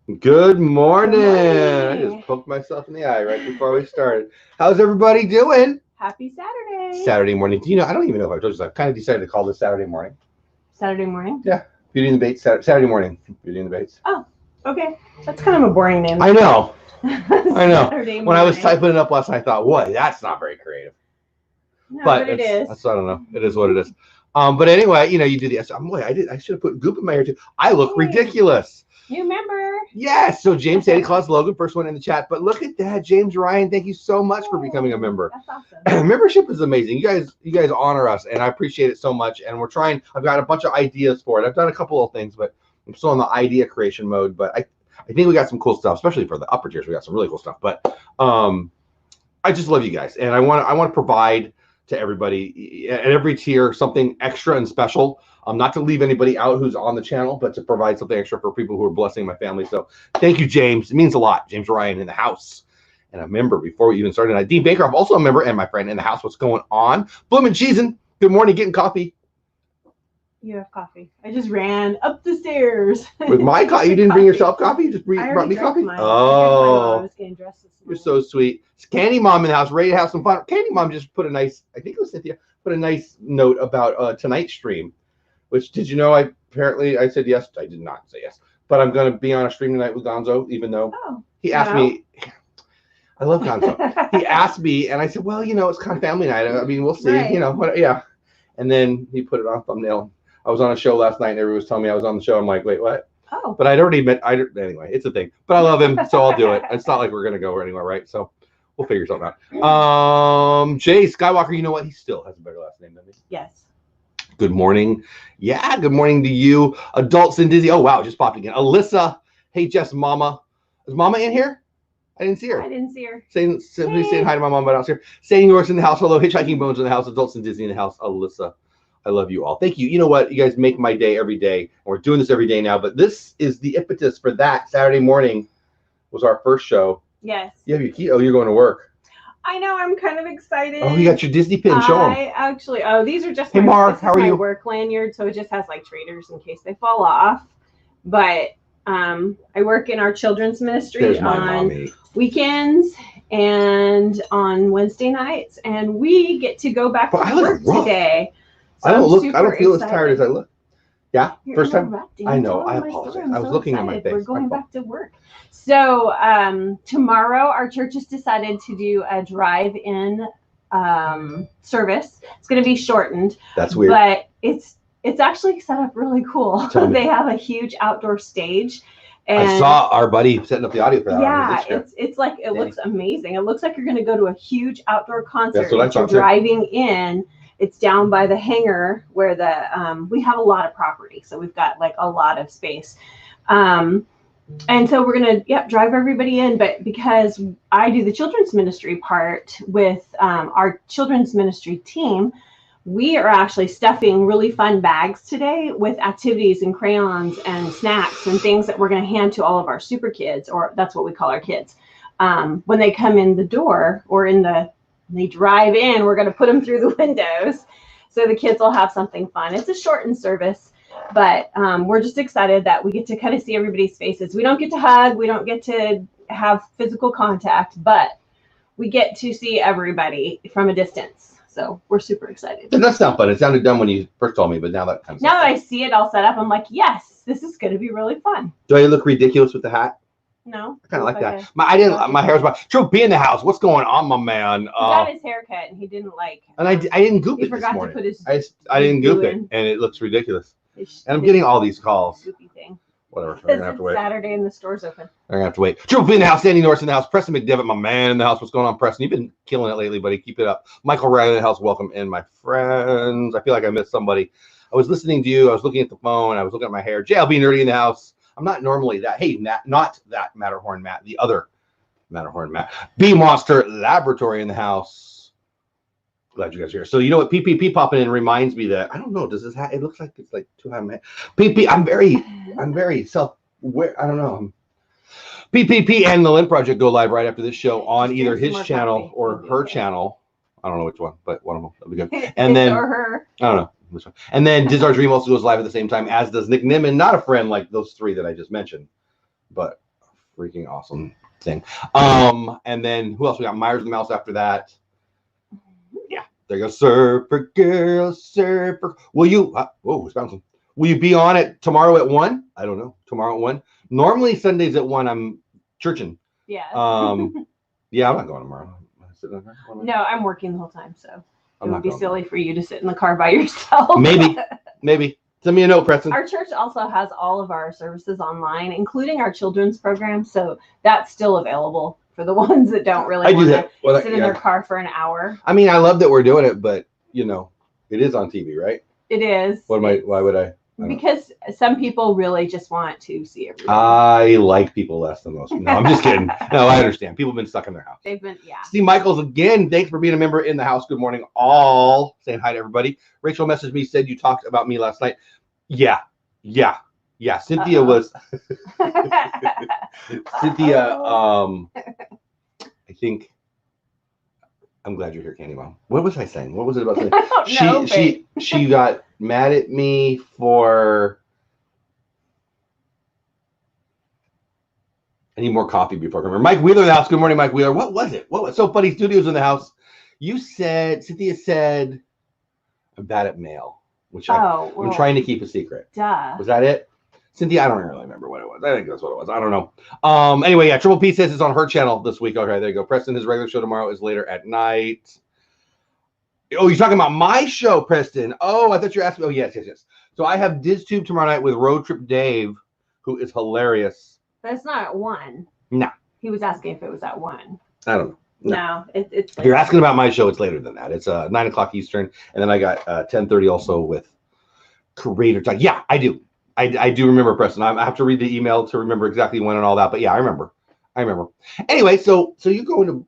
Good morning. Good I morning. just poked myself in the eye right before we started. How's everybody doing? Happy Saturday. Saturday morning. Do you know, I don't even know if I told you this. I've kind of decided to call this Saturday morning. Saturday morning? Yeah. Beauty and the Baits. Saturday morning. Beauty and the Baits. Oh, okay. That's kind of a boring name. I know. I know. Saturday When I was morning. typing it up last night, I thought, what? That's not very creative. No, But it is. that's, I don't know. It is what it is. But anyway, you do the. Boy, I should have put goop in my hair too. I look Hey. ridiculous. New member. Yes. So James Santa Claus Logan, first one in the chat. But look at that, James Ryan. Thank you so much for becoming a member. That's awesome. Membership is amazing. You guys honor us, and I appreciate it so much. And we're trying. I've got a bunch of ideas for it. I've done a couple of things, but I'm still in the idea creation mode. But I think we got some cool stuff, especially for the upper tiers. We got some really cool stuff. But I just love you guys, and I want to provide to everybody at every tier something extra and special. Not to leave anybody out who's on the channel, but to provide something extra for people who are blessing my family. So thank you, James. It means a lot. James Ryan in the house and a member before we even started. Dean Baker, I'm also a member, and my friend in the house. What's going on? Bloomin' Cheesin'. Good morning. Getting coffee. You have coffee. I just ran up the stairs. With my coffee? You didn't bring yourself coffee? You just brought me coffee? Mine. Oh. I was getting dressed this morning. You're so sweet. It's Candy Mom in the house, ready to have some fun. Candy Mom just put a nice, I think it was Cynthia, put a nice note about tonight's stream, which, did you know, I said yes. I did not say yes. But I'm going to be on a stream tonight with Gonzo, even though he asked me. I love Gonzo. He asked me, and I said, well, it's kind of family night. I mean, we'll see. Right. Yeah. And then he put it on thumbnail. I was on a show last night, and everyone was telling me I was on the show. I'm like, wait, what? Oh. But I'd already met. Anyway, it's a thing. But I love him, so I'll do it. It's not like we're gonna go anywhere, right? So we'll figure something out. Jay Skywalker, you know what? He still has a better last name than me. Yes. Good morning. Yeah, good morning to you. Adults and Dizzy. Oh wow, just popped again. Alyssa. Hey, Jess, Mama. Is Mama in here? I didn't see her. Saying hi to my mom, but I was here. Saying yours in the house. Hello, Hitchhiking Bones in the house. Adults and Dizzy in the house. Alyssa. I love you all. Thank you. You know what? You guys make my day every day. And we're doing this every day now. But this is the impetus for that. Saturday morning was our first show. Yes. You have your key. Oh, you're going to work. I know. I'm kind of excited. Oh, you got your Disney pin. Show them. These are just hey, Mark, how are you? Work lanyard, so it just has like traders in case they fall off. But I work in our children's ministry on weekends and on Wednesday nights, and we get to go back to work today. So I don't feel as tired as I look. Yeah, first time. I know. I apologize. I was looking at my face. We're going back to work. So tomorrow, our church has decided to do a drive-in service. It's going to be shortened. That's weird. But it's actually set up really cool. They have a huge outdoor stage. And I saw our buddy setting up the audio for that. Yeah, it's like it looks amazing. It looks like you're going to go to a huge outdoor concert. That's what I thought. Driving in. It's down by the hangar where we have a lot of property, so we've got like a lot of space, and so we're gonna drive everybody in. But because I do the children's ministry part with our children's ministry team, we are actually stuffing really fun bags today with activities and crayons and snacks and things that we're gonna hand to all of our super kids, or that's what we call our kids, when they come in the door or they drive in. We're going to put them through the windows so the kids will have something fun. It's a shortened service, but we're just excited that we get to kind of see everybody's faces. We don't get to hug. We don't get to have physical contact, but we get to see everybody from a distance. So we're super excited. And that sounds fun. It sounded dumb when you first told me, but now that kind of now that I see it all set up, I'm like, yes, this is going to be really fun. Do I look ridiculous with the hat? No, I kind of like that. My hair was about. Joe, be in the house. What's going on, my man? He got his haircut, and he didn't like. And I didn't goop it this morning. I didn't goop it, and it looks ridiculous. And I'm getting all these calls. Goopy thing. Whatever. We're gonna have to wait. Saturday and the store's open. We're gonna have to wait. Joe, be in the house. Sandy Norris in the house. Preston McDevitt, my man, in the house. What's going on, Preston? You've been killing it lately, buddy. Keep it up. Michael Riley in the house. Welcome in, my friends. I feel like I missed somebody. I was listening to you. I was looking at the phone. I was looking at my hair. JLB Nerdy in the house. I'm not normally that. Hey, not that Matterhorn Matt, the other Matterhorn Matt. B Monster Laboratory in the house. Glad you guys are here. So you know what? PPP popping in reminds me that I don't know. Does this hat? It looks like it's like too high. PP. I'm very self-aware. I don't know. PPP and the Lynn Project go live right after this show on either his channel or her channel. I don't know which one, but one of them. That'll be good. And then or her. I don't know. And then Diz Our Dream also goes live at the same time, as does Nick Nimmin. Not a friend like those three that I just mentioned, but freaking awesome thing. And then who else? We got Myers and the Mouse after that. Yeah, there goes Surfer Girl, Surfer. Will you? Whoa, it's bouncing. Will you be on it tomorrow at 1? I don't know. Tomorrow at 1. Normally Sundays at 1. I'm churching. Yeah. Yeah, I'm not going tomorrow. No, I'm working the whole time, so it would be silly for you to sit in the car by yourself. Maybe. Send me a note, Preston. Our church also has all of our services online, including our children's program, so that's still available for the ones that don't really want to sit in their car for an hour. I mean, I love that we're doing it, but you know, it is on TV, right? It is. Why would I? Because some people really just want to see everything. I like people less than most. No, I'm just kidding. No, I understand. People have been stuck in their house. They've been, yeah. Steve Michaels, again, thanks for being a member in the house. Good morning, all. Saying hi to everybody. Rachel messaged me, said you talked about me last night. Yeah. Cynthia was. Cynthia, I think. I'm glad you're here, Candy Mom. What was I saying? What was it about? She got mad at me for. I need more coffee before I remember. Mike Wheeler in the house. Good morning, Mike Wheeler. What was it? What was So Funny Studios in the house? Cynthia said, I'm bad at mail, which I'm trying to keep a secret. Duh. Was that it? Cynthia, I don't really remember what it was. I think that's what it was. I don't know. Anyway, yeah, Triple P says it's on her channel this week. Okay, there you go. Preston, his regular show tomorrow is later at night. Oh, you're talking about my show, Preston. Oh, I thought you were asking. Oh, yes. So I have DizTube tomorrow night with Road Trip Dave, who is hilarious. But it's not at 1. No. He was asking if it was at 1. I don't know. No, it's. If you're asking about my show, it's later than that. It's 9 o'clock Eastern, and then I got 10:30 also with Creator Talk. Yeah, I do. I do remember, Preston. I have to read the email to remember exactly when and all that. But yeah, I remember. Anyway, so you're going to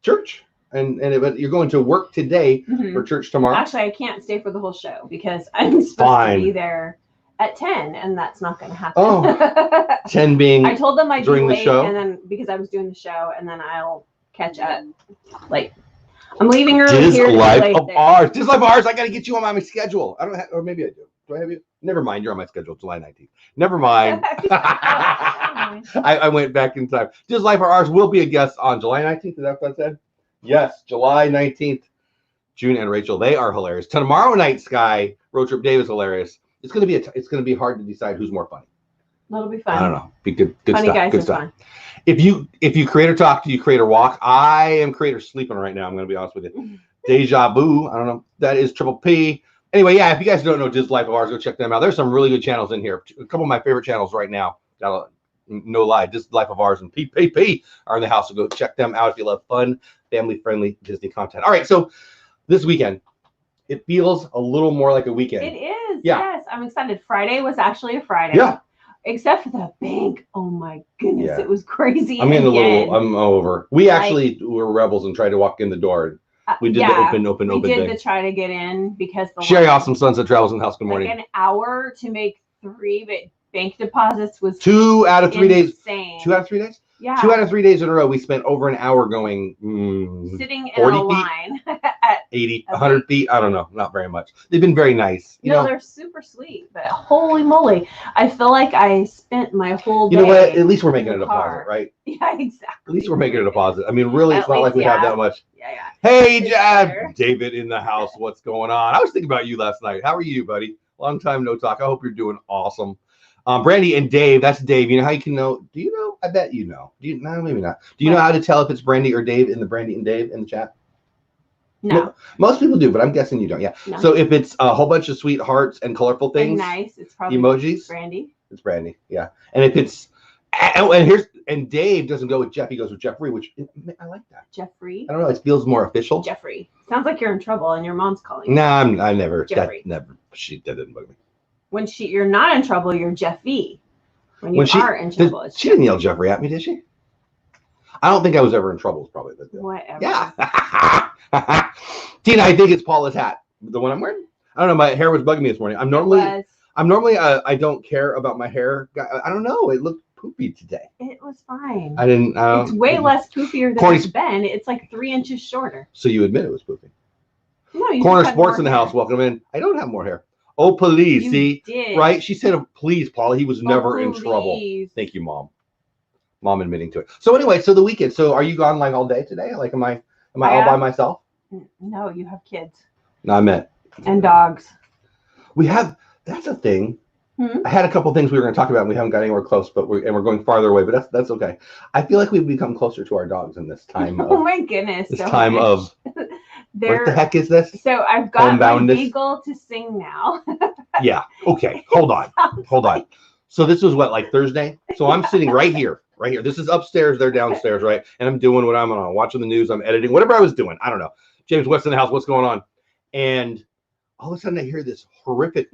church and you're going to work today for church tomorrow. Actually, I can't stay for the whole show because I'm supposed to be there at 10, and that's not going to happen. Oh, 10 being. I told them I'd during be the late, show, and then because I was doing the show, and then I'll catch up. Like, I'm leaving early here. Diz Life of Ours. I got to get you on my schedule. I don't have, or maybe I do. Do I have you? Never mind. You're on my schedule, July 19th. Never mind. I went back in time. Diz Life of Ours will be a guest on July 19th. Is that what I said? Yes, July 19th. June and Rachel, they are hilarious. Tomorrow night, Sky Road Trip Dave is hilarious. It's gonna be hard to decide who's more funny. That'll be fun. I don't know. Be good funny stuff. Guys good stuff. Fun. If you creator talk, do you creator walk? I am creator sleeping right now. I'm gonna be honest with you. Deja Vu. I don't know. That is Triple P. Anyway, yeah, if you guys don't know Diz Life of Ours, go check them out. There's some really good channels in here. A couple of my favorite channels right now. No lie, Diz Life of Ours and PPP are in the house. So go check them out if you love fun, family-friendly Disney content. All right, so this weekend, it feels a little more like a weekend. It is. Yeah. Yes, I'm excited. Friday was actually a Friday. Yeah. Except for the bank. Oh my goodness, yeah. It was crazy. I'm over. We actually were rebels and tried to walk in the door. We did the open we did thing. The try to get in because the Sherry Awesome Sunset Travels in the house. Good morning. Like an hour to make 3, but bank deposits was 2 out of 3 days. 2 out of 3 days? Yeah. 2 out of 3 days in a row, we spent over an hour going sitting in a line at 80, 100 feet. I don't know. Not very much. They've been very nice. You know, they're super sweet, but holy moly. I feel like I spent my whole day. You know what? At least we're making a deposit, right? Yeah, exactly. At least we're making a deposit. I mean, really, it's not like we have that much. Yeah. Hey, David in the house. What's going on? I was thinking about you last night. How are you, buddy? Long time no talk. I hope you're doing awesome. Brandy and Dave, that's Dave. You know how you can know? Do you know? I bet you know. Do you? No, maybe not. Do you know how to tell if it's Brandy or Dave in the Brandy and Dave in the chat? No. Most people do, but I'm guessing you don't. Yeah. No. So if it's a whole bunch of sweet hearts and colorful things, nice. It's probably emojis. Brandy. It's Brandy. Yeah. And if it's and Dave doesn't go with Jeff. He goes with Jeffrey, which I like that. Jeffrey. I don't know. It feels more official. Jeffrey. Sounds like you're in trouble and your mom's calling. No, I never. Jeffrey. That didn't bug me. When you're not in trouble, you're Jeffy. When you are in trouble, it's she didn't yell Jeffrey at me, did she? I don't think I was ever in trouble. Is probably the deal. Whatever. Yeah. Tina, I think it's Paula's hat, the one I'm wearing. I don't know. My hair was bugging me this morning. I'm normally I don't care about my hair. I don't know. It looked poopy today. It was fine. I didn't. It's way less poopier than it's been. It's like 3 inches shorter. So you admit it was poopy? No, you Corner Sports in the house. Welcome in. I don't have more hair. Oh, please. You see, did. Right? She said, please, Paula. He was never in trouble. Thank you, Mom. mom admitting to it. So anyway, so the weekend. So are you gone like all day today? Like, am I all by myself? No, you have kids. No, I meant. And dogs. We have. That's a thing. Hmm? I had a couple things we were going to talk about, and we haven't got anywhere close, but we're going farther away. But that's okay. I feel like we've become closer to our dogs in this time. Oh my goodness! This time of. What the heck is this? So I've got my beagle to sing now. Yeah. Okay. Hold on. So this was what, like Thursday? So I'm sitting right here. This is upstairs. They're downstairs, right? And I'm doing what I'm on, watching the news. I'm editing, whatever I was doing. I don't know. James West in the house. What's going on? And all of a sudden I hear this horrific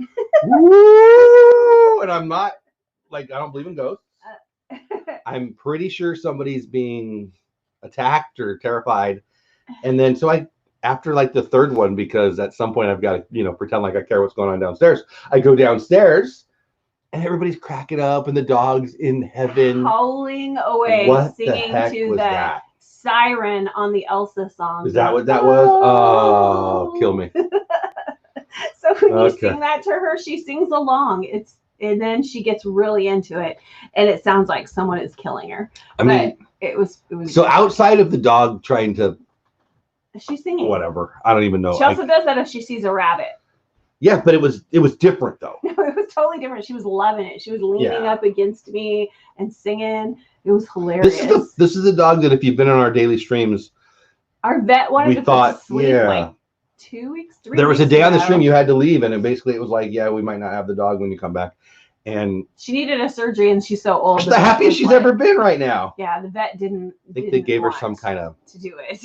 woo, and I'm not like, I don't believe in ghosts. I'm pretty sure somebody's being attacked or terrified. And then so after like the third one, because at some point I've got to, pretend like I care what's going on downstairs. I go downstairs and everybody's cracking up and the dog's in heaven. Howling away, what singing the heck to was the that? Siren on the Elsa song. Is that what that was? Oh, kill me. So when you sing that to her, she sings along. And then she gets really into it, and it sounds like someone is killing her. I mean, it was. So outside of the dog trying to. She's singing. Whatever. I don't even know. She also does that if she sees a rabbit. Yeah, but it was different though. No, it was totally different. She was loving it. She was leaning up against me and singing. It was hilarious. This is a dog that if you've been on our daily streams, our vet wanted to put sleep like 2 weeks, 3 weeks. There was a day on the stream you had to leave, and it was like, yeah, we might not have the dog when you come back. And she needed a surgery, and she's so old. She's the happiest she's ever been right now. Yeah, the vet didn't. I think they gave her some kind of to do it.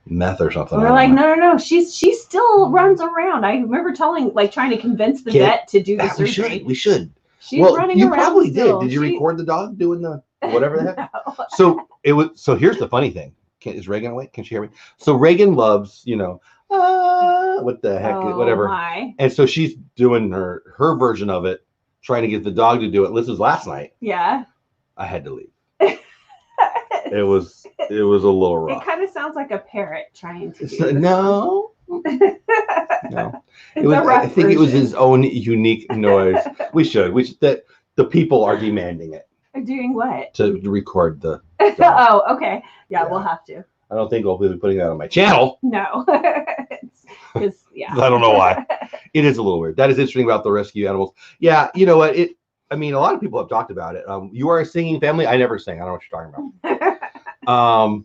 Meth or something. We're like, no. She still runs around. I remember trying to convince the vet to do the surgery. We should. She's running around. You probably still. Did you record the dog doing the whatever the heck? No. So here's the funny thing. Is Reagan awake? Can she hear me? So Reagan loves, what the heck, whatever. My. And so she's doing her version of it, trying to get the dog to do it. This was last night. Yeah. I had to leave. It was a little rough. It kind of sounds like a parrot trying to do no. No. I think it was his own unique noise. We should that the people are demanding it. Doing what? To record the Oh, okay. Yeah, we'll have to. I don't think I'll be putting that on my channel. No. Yeah. I don't know why. It is a little weird. That is interesting about the rescue animals. Yeah, you know what? A lot of people have talked about it. You are a singing family. I never sing. I don't know what you're talking about.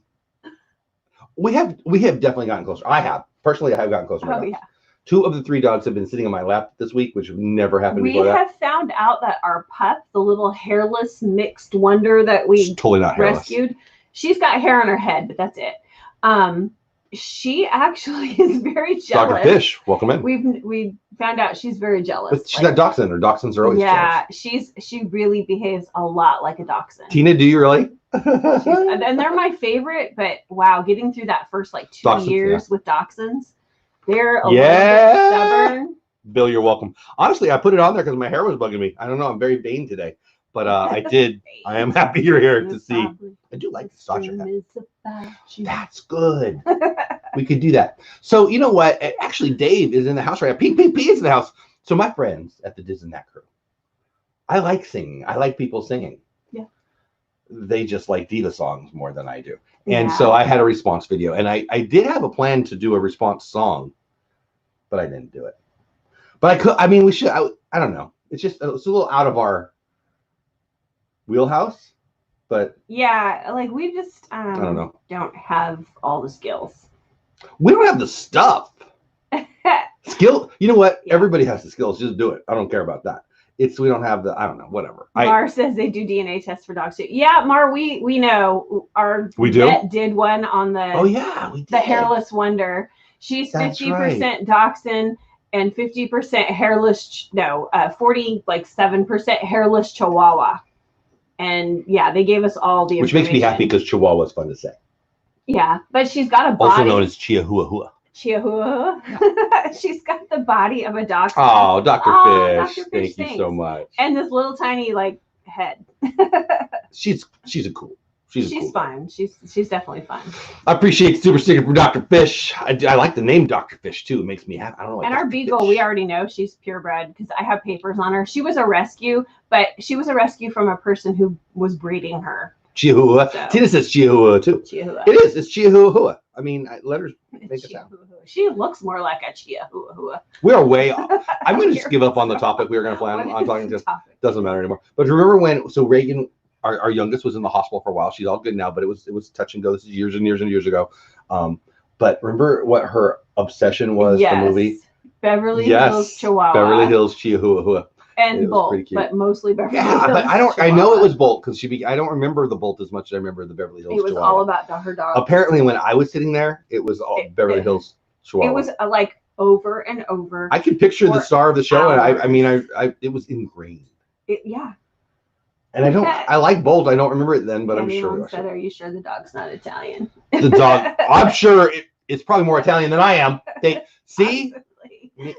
We have definitely gotten closer. I have gotten closer. Oh, yeah. 2 of the 3 dogs have been sitting on my lap this week, which have never happened before. We have found out that our pup, the little hairless mixed wonder that we totally not rescued, she's got hair on her head, but that's it. She actually is very jealous. Dr. Fish, welcome in. We found out she's very jealous. But she's not dachshund. Her dachshunds are always jealous. She really behaves a lot like a dachshund. Tina, do you really? And they're my favorite, but wow, getting through that first 2 years with dachshunds, they're a little bit stubborn. Bill, you're welcome. Honestly, I put it on there because my hair was bugging me. I don't know. I'm very vain today. But I did. I am happy you're here to see. I do like the Sasha hat. That's good. We could do that. So you know what? Actually, Dave is in the house right now. P is in the house. So my friends at the Disney crew, I like singing. I like people singing. Yeah. They just like diva songs more than I do. And so I had a response video, and I did have a plan to do a response song, but I didn't do it. But I could. We should. I don't know. It's a little out of our wheelhouse, but yeah, we just I don't know. Don't have all the skills. We don't have the stuff. Skill. You know what? Yeah. Everybody has the skills. Just do it. I don't care about that. We don't have the. I don't know. Whatever. Mar says they do DNA tests for dogs too. Yeah, Mar, we know our vet did one on the. Oh yeah, we did. The hairless wonder. She's 50% dachshund and 50% hairless. No, 47% hairless Chihuahua. And yeah, they gave us all the information. Which makes me happy because Chihuahua is fun to say. Yeah, but she's got a body. Also known as Chihuahua. Chihuahua. She's got the body of a dachshund. Oh, Dr. Fish. Thank you so much. And this little tiny head. She's cool. She's cool fun. She's definitely fun. I appreciate the super sticker from Dr. Fish. I like the name Dr. Fish too. It makes me happy. I don't know. And our beagle, we already know she's purebred because I have papers on her. She was a rescue, but she was a rescue from a person who was breeding her. Chihuahua. So, Tina says Chihuahua too. Chihuahua. It is. It's Chihuahua. I mean, letters make a sound. She looks more like a Chihuahua. We are way off. I'm going to just give up on the topic we were going to plan on talking. Just doesn't matter anymore. But remember when? So Reagan, our youngest, was in the hospital for a while. She's all good now, but it was touch and go. This is years and years and years ago. But remember what her obsession was? Yes. The movie Beverly Hills Chihuahua. Beverly Hills Chihuahua. And Bolt, but mostly Beverly Hills. Yeah, but I know it was Bolt because I don't remember the Bolt as much as I remember the Beverly Hills. It was Chihuahua. all about her dog. Apparently, when I was sitting there, it was all Beverly Hills Chihuahua. It was like over and over. I can picture the star of the show, and I mean, it was ingrained. Yeah. And I like Bolt. I don't remember it then, but I'm sure. Said, "Are you sure the dog's not Italian?" The dog. I'm sure it's probably more Italian than I am. See,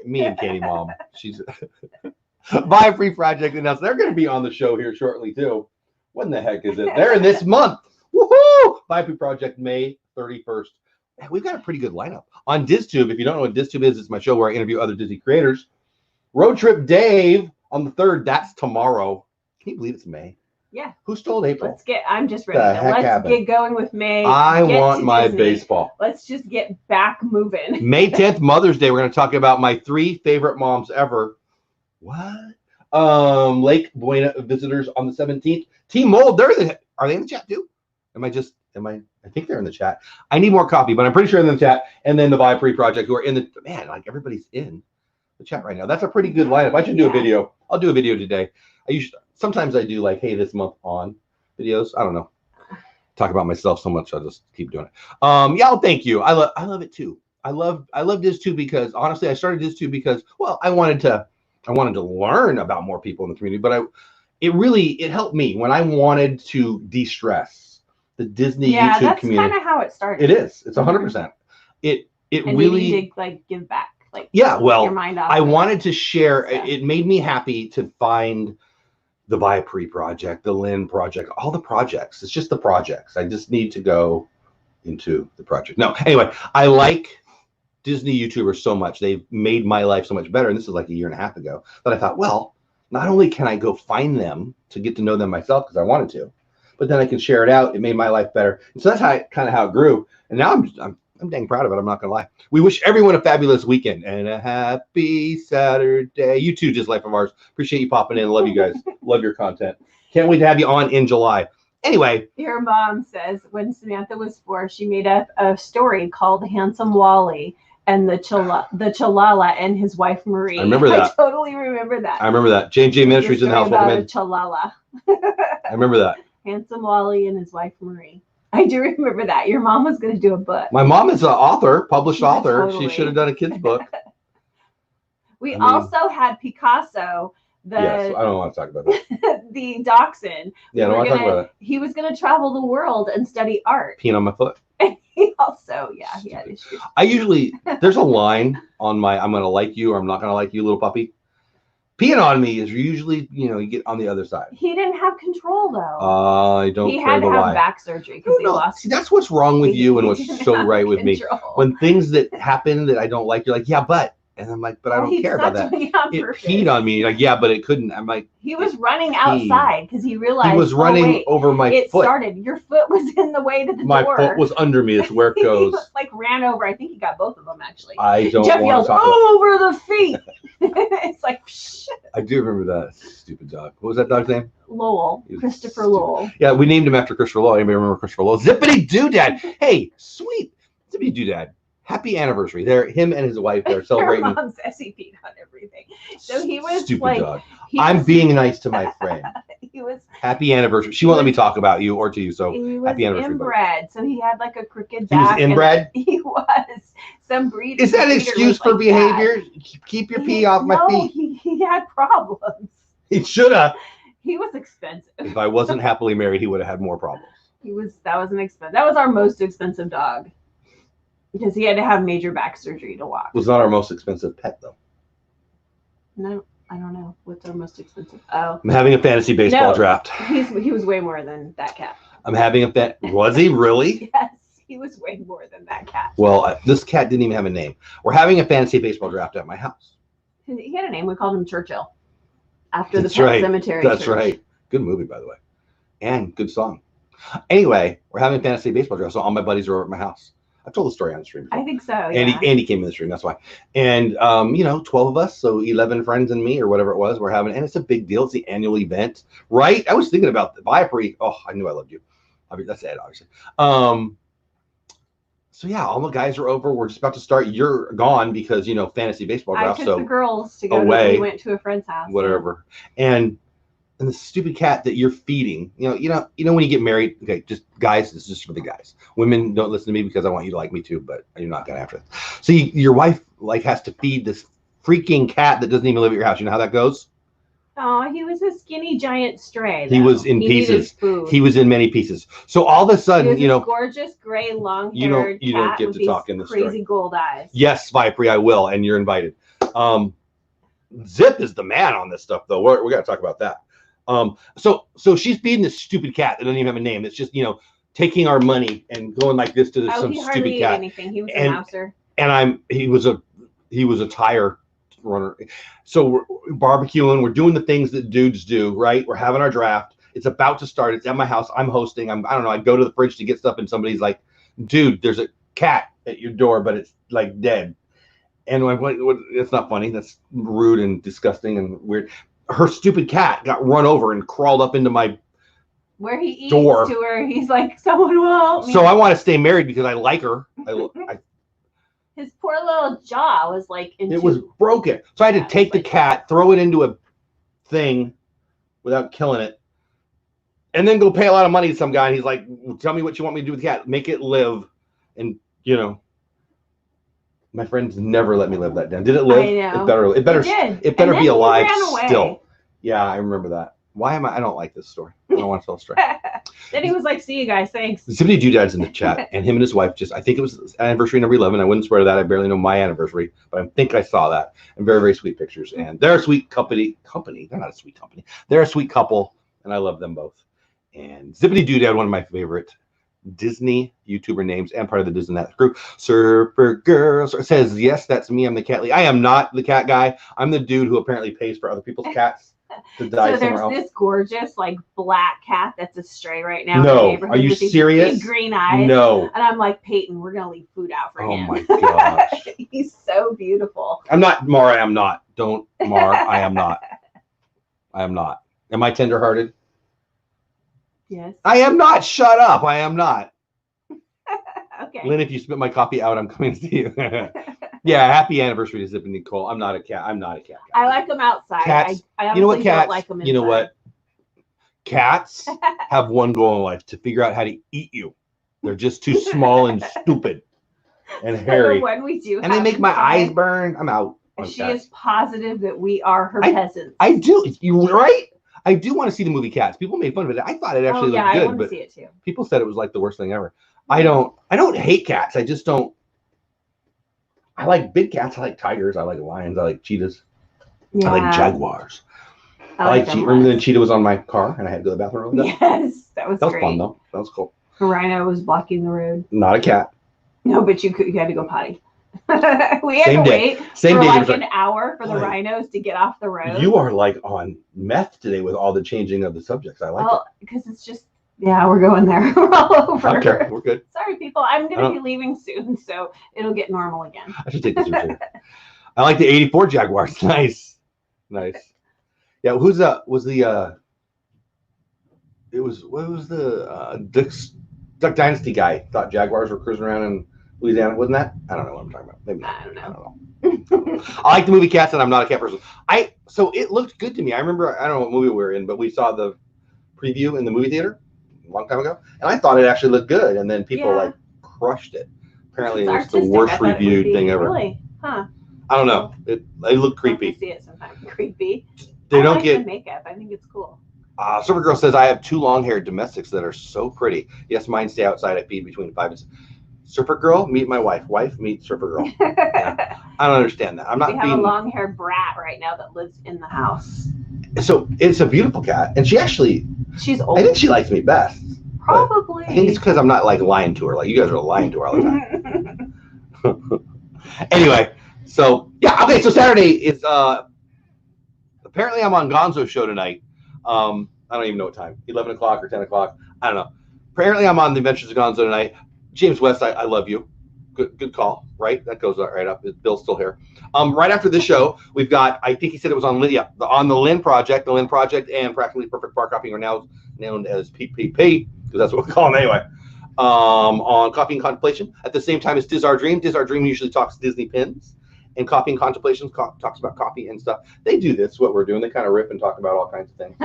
me and Katie Mom. She's. Buy a Free Project announced they're going to be on the show here shortly too. When the heck is it? They're in this month. Woohoo! Buy a Free Project May 31st. We've got a pretty good lineup on DizTube. If you don't know what DizTube is, it's my show where I interview other Disney creators. Road Trip Dave on the 3rd. That's tomorrow. Can you believe it's May? Yeah. Who stole April? I'm just ready. Let's get going with May. I want my baseball. Let's just get back moving. May 10th, Mother's Day. We're going to talk about my 3 favorite moms ever. What? Lake Buena visitors on the 17th. Team Mold, are they in the chat too? I think they're in the chat. I need more coffee, but I'm pretty sure they're in the chat. And then the Buy Free Project, who are in the like everybody's in the chat right now. That's a pretty good lineup. I should do a video. I'll do a video today. Sometimes I do like, hey, this month on videos. I don't know. Talk about myself so much, I'll just keep doing it. Yeah, thank you. I love it too. I love DizTube because honestly, I started DizTube because I wanted to learn about more people in the community, but it helped me when I wanted to de-stress the Disney YouTube community. That's kind of how it started. It is. It's 100%. It really you need to like give back. Like your mind off. I wanted to share. It made me happy to find the Buy Free Project, the Lynn Project, all the projects. It's just the projects. I just need to go into the project. No, anyway, I like Disney YouTubers so much. They've made my life so much better. And this is like 1.5 years ago. But I thought, well, not only can I go find them to get to know them myself because I wanted to, but then I can share it out. It made my life better. And so that's how it grew. And now I'm dang proud of it. I'm not gonna lie. We wish everyone a fabulous weekend and a happy Saturday. You too, just Life of Ours. Appreciate you popping in. Love you guys. Love your content. Can't wait to have you on in July. Anyway, your mom says when Samantha was 4, she made up a story called Handsome Wally and the Chalala and his wife Marie. I remember that. I totally remember that. I remember that. J&J Ministries in the house. Welcome in. Chalala. I remember that. Handsome Wally and his wife Marie. I do remember that. Your mom was going to do a book. My mom is an author, published author. Totally. She should have done a kid's book. We also had Picasso. Yes, I don't want to talk about that. The dachshund. Yeah, I don't want to talk about it. He was going to travel the world and study art. Peeing on my foot. And he also, he had issues. There's a line on my I'm going to like you or I'm not going to like you, little puppy. Peeing on me is usually, you get on the other side. He didn't have control though. I don't. He had to have back surgery because he lost. See, that's what's wrong with you and what's so right with me. When things that happen that I don't like, you're like, yeah, but. And I'm like, but I don't care about that. It peed on me. Like, yeah, but it couldn't. I'm like, he was running outside because he realized he was running over my foot. It started. Your foot was in the way to the door. My foot was under me. It's where it goes. He ran over. I think he got both of them actually. I don't Jeff want yells, to talk over the feet. It's like, psh. I do remember that stupid dog. What was that dog's name? Lowell. Christopher Lowell. Yeah, we named him after Christopher Lowell. Anybody remember Christopher Lowell? Zippity Doodad. Hey, sweet Zippity Doodad. Happy anniversary. Him and his wife, they're celebrating. Your mom says he peed on everything. So he was stupid dog. I'm being nice to my friend. He was happy anniversary. She won't let me talk about you or to you. So he was happy anniversary. Inbred, so he had like a crooked back. He was inbred. He was some breed. Is that an excuse for behavior? Keep your pee off my feet. He had problems. He should have. He was expensive. If I wasn't happily married, he would have had more problems. That was our most expensive dog. Because he had to have major back surgery to walk. It was not our most expensive pet, though. No, I don't know. What's our most expensive? Oh. I'm having a fantasy baseball draft. He was way more than that cat. I'm having a Was he really? Yes, he was way more than that cat. Well, this cat didn't even have a name. We're having a fantasy baseball draft at my house. He had a name. We called him Churchill. After the Pet Cemetery. That's right. Good movie, by the way. And good song. Anyway, we're having a fantasy baseball draft, so all my buddies are over at my house. I've told the story on the stream before. I think so. Yeah. Andy came in the stream, that's why. And 12 of us, so 11 friends and me, or whatever it was, we're having, and it's a big deal. It's the annual event, right? I was thinking about the Viapree. Oh, I knew I loved you. I mean, that's it, obviously. So yeah, all the guys are over. We're just about to start. You're gone because fantasy baseball draft. I took the girls to go away. We went to a friend's house. Whatever, and the stupid cat that you're feeding. You know when you get married. Okay, just guys. This is just for the guys. Women, don't listen to me because I want you to like me too, but you're not gonna have to. So your wife has to feed this freaking cat that doesn't even live at your house. You know how that goes? Oh, he was a skinny giant stray. He was in pieces. He was in many pieces. So all of a sudden, gorgeous gray long-haired you don't get to talk in this crazy story. Gold eyes. Yes, Viapree, I will, and you're invited. Zip is the man on this stuff, though. We're gonna talk about that. So she's feeding this stupid cat that doesn't even have a name. It's just taking our money and going like this to some stupid cat. Anything. He was a mouser. And he was a tire runner. So we're barbecuing. We're doing the things that dudes do, right? We're having our draft. It's about to start. It's at my house. I'm hosting. I don't know. I go to the fridge to get stuff, and somebody's like, "Dude, there's a cat at your door, but it's like dead." And I'm like, it's not funny. That's rude and disgusting and weird. Her stupid cat got run over and crawled up into my where he eats door. To her. He's like, "Someone will help me." So I want to stay married because I like her. His poor little jaw was like it was broken. So I had to take the cat, throw it into a thing without killing it, and then go pay a lot of money to some guy. And he's like, "Tell me what you want me to do with the cat. Make it live." And my friends never let me live that down. Did it live? I know. It better be alive still. Yeah, I remember that. Why am I don't like this story. I don't want to tell a story. Then he was like, "See you guys, thanks." Somebody Doodad's in the chat, and him and his wife I think it was anniversary number 11. I wouldn't swear to that. I barely know my anniversary, but I think I saw that. And very, very sweet pictures. And they're a sweet company. They're not a sweet company. They're a sweet couple, and I love them both. And Zippity Doodad, one of my favorite Disney YouTuber names and part of the Disney Net group. Surfer Girls says, "Yes, that's me. I'm the cat. I am not the cat guy. I'm the dude who apparently pays for other people's cats to die somewhere else." So there's this gorgeous black cat that's a stray right now. No, are you serious? Big green eyes. No. And I'm like, "Peyton, we're gonna leave food out for him." Oh my gosh. He's so beautiful. I'm not Mar. I am not. Don't Mar. I am not. I am not. Am I tenderhearted? Yes. I am not. Shut up. I am not. Okay. Lynn, if you spit my coffee out, I'm coming to you. Yeah, happy anniversary to Zip and Nicole. I'm not a cat guy. I like them outside. Cats, I you know what, cats? don't like them inside. You know what? Cats have one goal in life: to figure out how to eat you. They're just too small and stupid and hairy. When we do, and they make my eyes burn. I'm out. She is positive that we are her peasants. I do. You right? I do want to see the movie Cats. People made fun of it. I thought it actually looked good, I want to but see it too. People said it was like the worst thing ever. I don't hate cats. I just don't. I like big cats. I like tigers. I like lions. I like cheetahs. Yeah. I like jaguars. Remember when cheetah was on my car and I had to go to the bathroom really quick? Yes, that was great. Fun though. That was cool. A rhino was blocking the road. Not a cat. No, but you had to go potty. We had to wait for like an hour for the rhinos to get off the road. You are like on meth today with all the changing of the subjects. I like it. Because it's just, we're going there. We're all over. Okay, we're good. Sorry, people. I'm going to be leaving soon, so it'll get normal again. I should take this too. I like the 84 Jaguars. Nice. Yeah, what was the Duck Dynasty guy thought Jaguars were cruising around in Louisiana, wasn't that? I don't know what I'm talking about. Maybe I don't know. I like the movie Cats, and I'm not a cat person. So it looked good to me. I remember, I don't know what movie we were in, but we saw the preview in the movie theater a long time ago, and I thought it actually looked good, and then people crushed it. Apparently, it was the worst reviewed thing ever. Really? Huh? I don't know. It looked creepy. I see it sometimes. Creepy. They don't get the makeup. I think it's cool. Supergirl says, "I have 2 long-haired domestics that are so pretty. Yes, mine stay outside. I feed between 5 and 6. Supergirl, meet my wife. Wife, meet Supergirl." Yeah. I don't understand that. We have a long-haired brat right now that lives in the house. So it's a beautiful cat, and she's old. I think she likes me best. Probably. I think it's because I'm not lying to her. Like you guys are lying to her all the time. Anyway, so yeah, okay. So Saturday is apparently I'm on Gonzo's show tonight. I don't even know what time. 11 o'clock or 10 o'clock. I don't know. Apparently, I'm on the Adventures of Gonzo tonight. James West, I love you. Good call, right? That goes right up. Bill's still here. Right after this show, we've got, I think he said it was on on the Lynn Project. The Lynn Project and Practically Perfect Bar Copying are now known as PPP, because that's what we call them anyway. On Coffee and Contemplation at the same time as Diz Our Dream. Diz Our Dream usually talks Disney pins, and Coffee and Contemplation talks about coffee and stuff. They do this, what we're doing. They kind of riff and talk about all kinds of things.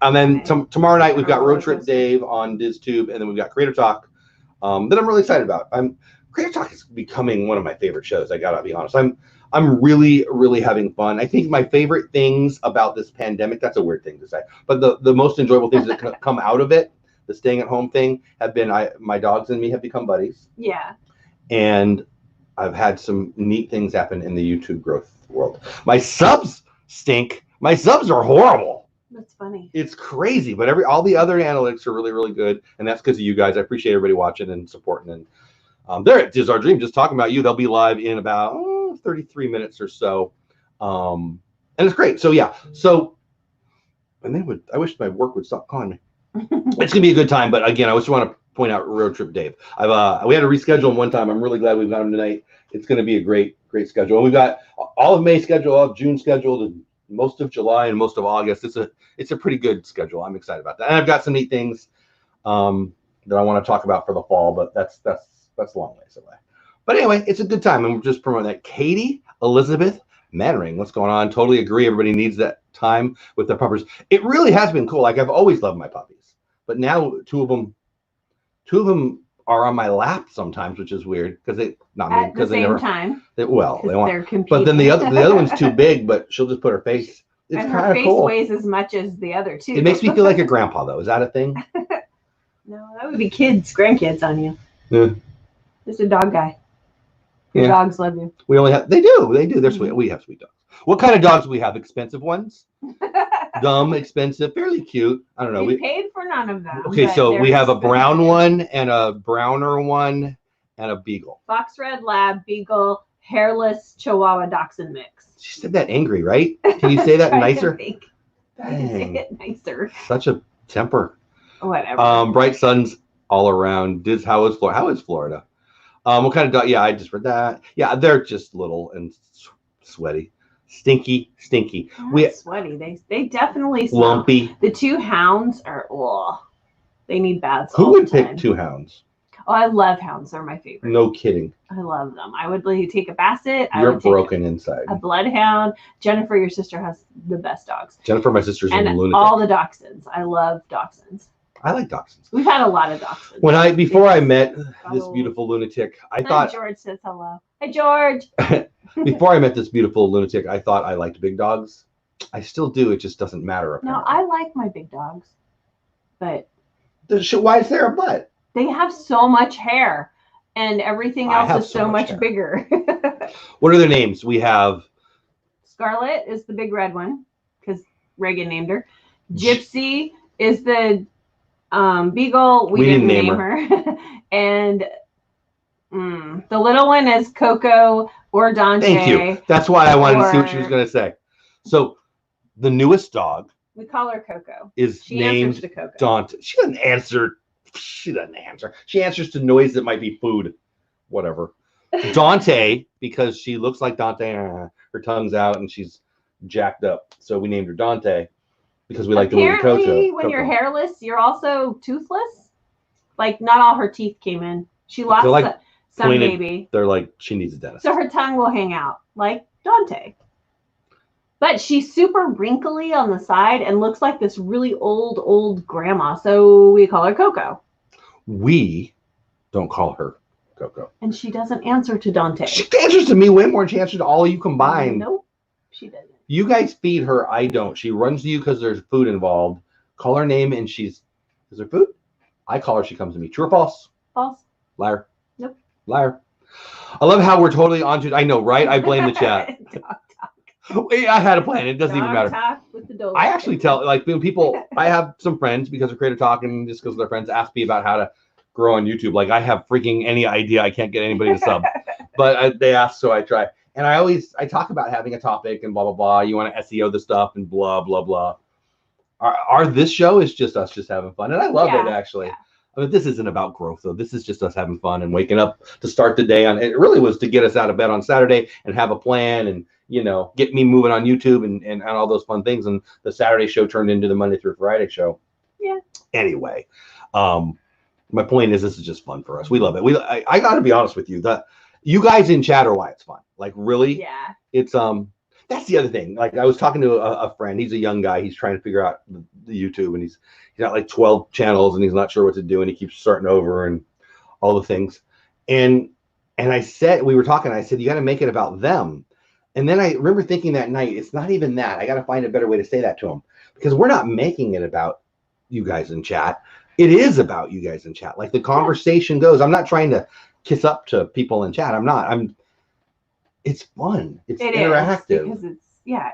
And then tomorrow night we've got Road Trip Dave on DizTube, and then we've got Creator Talk that I'm really excited about. Creator Talk is becoming one of my favorite shows. I gotta be honest. I'm really having fun. I think my favorite things about this pandemic, that's a weird thing to say, but the most enjoyable things that come out of it, the staying at home thing, have been my dogs and me have become buddies. Yeah. And I've had some neat things happen in the YouTube growth world. My subs stink. My subs are horrible. That's funny. It's crazy, but all the other analytics are really good, and that's because of you guys. I appreciate everybody watching and supporting. And they're at Diz Our Dream, just talking about you. They'll be live in about 33 minutes or so, and it's great. So yeah, and I wish my work would stop calling me. It's gonna be a good time, but again, I just want to point out Road Trip Dave. We had to reschedule him one time. I'm really glad we've got him tonight. It's gonna be a great schedule. And we've got all of May scheduled, all of June scheduled, and most of July and most of August. It's a pretty good schedule. I'm excited about that. And I've got some neat things that I want to talk about for the fall, but that's a long ways away. But anyway, it's a good time, and we're just promoting that. Katie Elizabeth Mannering, what's going on? Totally agree. Everybody needs that time with their puppies. It really has been cool. Like, I've always loved my puppies, but now two of them are on my lap sometimes, which is weird because they want. They're competing. But then the other one's too big, but she'll just put her face. It's and kind her of face cool. weighs as much as the other two. It makes me feel like a grandpa, though. Is that a thing? No, that would be grandkids on you. Yeah. Just a dog guy. Your dogs love you. We only have. They do. They're sweet. We have sweet dogs. What kind of dogs do we have? Expensive ones? Dumb, expensive, fairly cute. I don't know. We paid for none of them. Okay, so we have a brown one and a browner one and a beagle. Fox Red Lab, Beagle, hairless Chihuahua Dachshund mix. She said that angry, right? Can you say that nicer? I can say it nicer. Such a temper. Whatever. Bright suns all around. How is Florida? How is Florida? What kind of dog? Yeah, I just read that. Yeah, they're just little and sweaty. Stinky. Sweaty. They definitely smell. Lumpy. The two hounds are they need baths. Who would pick two hounds? Oh, I love hounds. They're my favorite. No kidding. I love them. I would take a basset. You're broken inside. A bloodhound. Jennifer, your sister, has the best dogs. Jennifer, my sister's a lunatic. All the dachshunds. I love dachshunds. I like dachshunds. We've had a lot of dachshunds. Before I met this beautiful lunatic, I thought George says hello. Hi, George. Before I met this beautiful lunatic, I thought I liked big dogs. I still do. It just doesn't matter. No, I like my big dogs, but why is there a but? They have so much hair, and everything else is so much bigger. What are their names? We have Scarlet is the big red one because Reagan named her. Gypsy is the beagle. We didn't name her. And the little one is Coco or Dante. Thank you. That's why I wanted to see what she was going to say. So the newest dog. We call her Coco. She named answers to Coco. Dante. She doesn't answer. She answers to noise that might be food. Whatever. Dante, because she looks like Dante. Her tongue's out and she's jacked up. So we named her Dante because we like the movie Coco. Apparently, when you're hairless, you're also toothless. Like, not all her teeth came in. She lost some, maybe. They're like, she needs a dentist. So her tongue will hang out, like Dante. But she's super wrinkly on the side and looks like this really old grandma. So we call her Coco. We don't call her Coco. And she doesn't answer to Dante. She answers to me way more than she answers to all of you combined. Nope, she doesn't. You guys feed her. I don't. She runs to you because there's food involved. Call her name and is there food? I call her. She comes to me. True or false? False. Liar. Nope. Liar. I love how we're totally on to. I know, right? I blame the chat. I had a plan. It doesn't even matter. Talk with the Dole I actually tell, like, when people, I have some friends because of Creator Talk and just because their friends ask me about how to grow on YouTube. Like, I have freaking any idea. I can't get anybody to sub, but they ask, so I try. And I talk about having a topic and blah, blah, blah. You want to SEO the stuff and blah, blah, blah. This show is just us just having fun. And I love it, actually. I mean, this isn't about growth though. This is just us having fun and waking up to start the day on. It really was to get us out of bed on Saturday and have a plan and, you know, get me moving on YouTube and all those fun things. And the Saturday show turned into the Monday through Friday show. Yeah. Anyway, my point is this is just fun for us. We love it. I got to be honest with you. You guys in chat are why it's fun. Like really, yeah. It's that's the other thing. Like I was talking to a friend. He's a young guy. He's trying to figure out the YouTube, and he's got like 12 channels, and he's not sure what to do, and he keeps starting over and all the things. And I said, we were talking. I said, you got to make it about them. And then I remember thinking that night, it's not even that. I got to find a better way to say that to him, because we're not making it about you guys in chat. It is about you guys in chat. Like the conversation goes. I'm not trying to kiss up to people in chat. It's fun. It's interactive. Because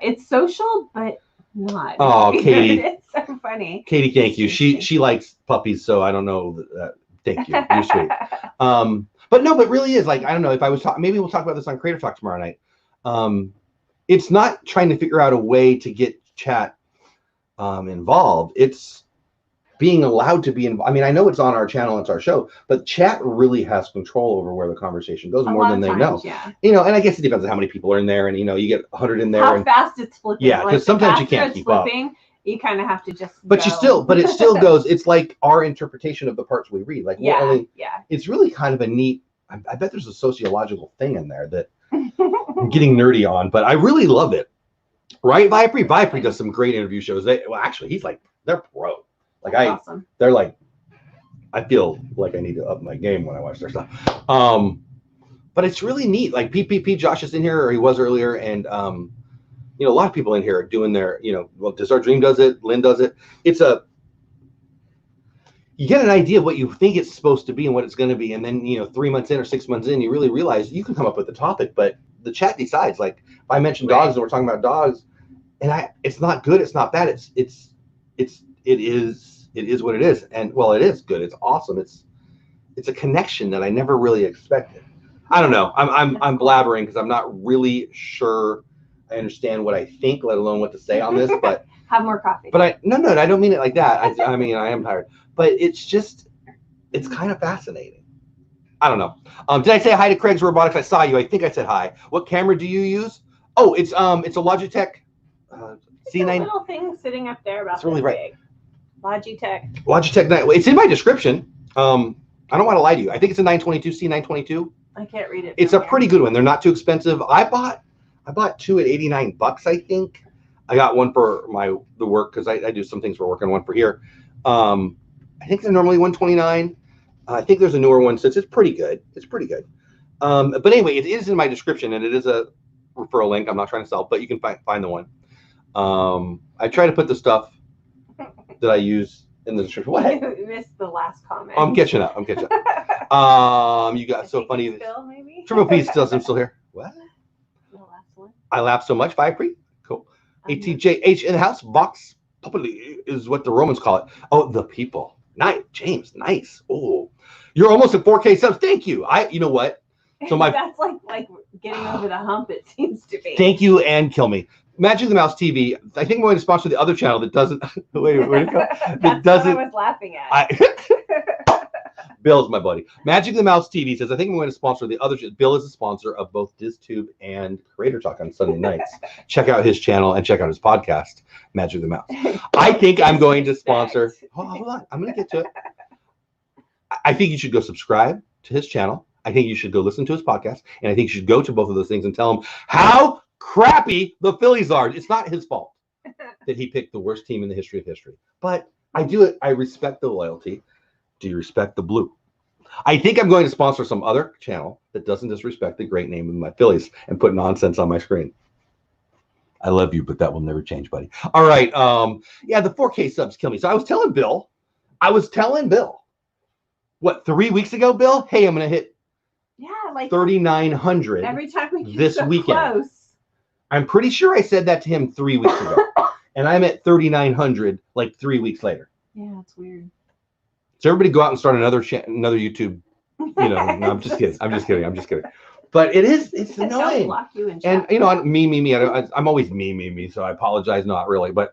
it's social, but not. Oh, Katie. It's so funny. Katie, thank you. She likes puppies, so I don't know that. Thank you. You're sweet. But really is like, I don't know if I was talking, maybe we'll talk about this on Creator Talk tomorrow night. It's not trying to figure out a way to get chat involved. It's being allowed to be involved. I mean, I know it's on our channel, it's our show, but chat really has control over where the conversation goes more than they know. Yeah. You know, and I guess it depends on how many people are in there, and you know, you get 100 in there. How fast it's flipping. Yeah, because sometimes you can't keep up. You kind of have to just. But it still goes. It's like our interpretation of the parts we read. Like it's really kind of a neat. I bet there's a sociological thing in there that I'm getting nerdy on, but I really love it. Right, Viper does some great interview shows. Actually, they're pro. Like awesome. They're like, I feel like I need to up my game when I watch their stuff. But it's really neat. Like PPP, Josh is in here, or he was earlier, and you know, a lot of people in here are doing their, you know, well, Desert Dream does it, Lynn does it. You get an idea of what you think it's supposed to be and what it's going to be, and then, you know, 3 months in or 6 months in, you really realize you can come up with the topic, but the chat decides. Like if I mention dogs and we're talking about dogs, and it's not good, it's not bad, it is what it is, and well, it is good, it's awesome, it's a connection that I never really expected. I don't know, I'm blabbering because I'm not really sure I understand what I think, let alone what to say on this. But have more coffee. But I don't mean it like that. I mean, I am tired, but it's kind of fascinating. I don't know. Did I say hi to Craig's Robotics? I saw you. I think I said hi. What camera do you use? Oh, it's a Logitech C9. Little thing sitting up there about. It's really big. Logitech. It's in my description. I don't want to lie to you. I think it's a 922 C922. I can't read it. It's a pretty good one. They're not too expensive. I bought two at $89, I think. I got one for the work because I do some things for work and one for here. I think they're normally $129. I think there's a newer one since it's pretty good. It's pretty good. But anyway, it is in my description, and it is a referral link. I'm not trying to sell, but you can find the one. I try to put the stuff that I use in the description. What? You missed the last comment. Oh, I'm catching up. You got so funny. Still, maybe? Triple P still. I'm still here. What? The last one. I laugh so much. Viper. Cool. ATJH in the house. Vox Populi is what the Romans call it. Oh, the people. Nice, James. Nice. Oh, you're almost at 4K subs. Thank you. You know what? So that's like getting over the hump. It seems to be. Thank you and kill me. Magic the Mouse TV. I think I'm going to sponsor the other channel that doesn't. Wait, where'd it go? That's what I was laughing at. Bill's my buddy. Magic the Mouse TV says, I think I'm going to sponsor the other. Bill is a sponsor of both DizTube and Creator Talk on Sunday nights. Check out his channel and check out his podcast, Magic the Mouse. I think I'm going to sponsor. Hold on. I'm going to get to it. I think you should go subscribe to his channel. I think you should go listen to his podcast. And I think you should go to both of those things and tell him how crappy the Phillies are. It's not his fault that he picked the worst team in the history of history. But I do it. I respect the loyalty. Do you respect the blue? I think I'm going to sponsor some other channel that doesn't disrespect the great name of my Phillies and put nonsense on my screen. I love you, but that will never change, buddy. All right. Yeah, the 4K subs kill me. So I was telling Bill, what, 3 weeks ago, Bill? Hey, I'm going to hit like 3,900 every time we get this so weekend. Close. I'm pretty sure I said that to him 3 weeks ago. And I'm at 3,900 like 3 weeks later. Yeah, it's weird. So everybody go out and start another YouTube. You know, no, I'm just kidding. But it's annoying. Block you in and you know, me. I'm always me. So I apologize, not really. But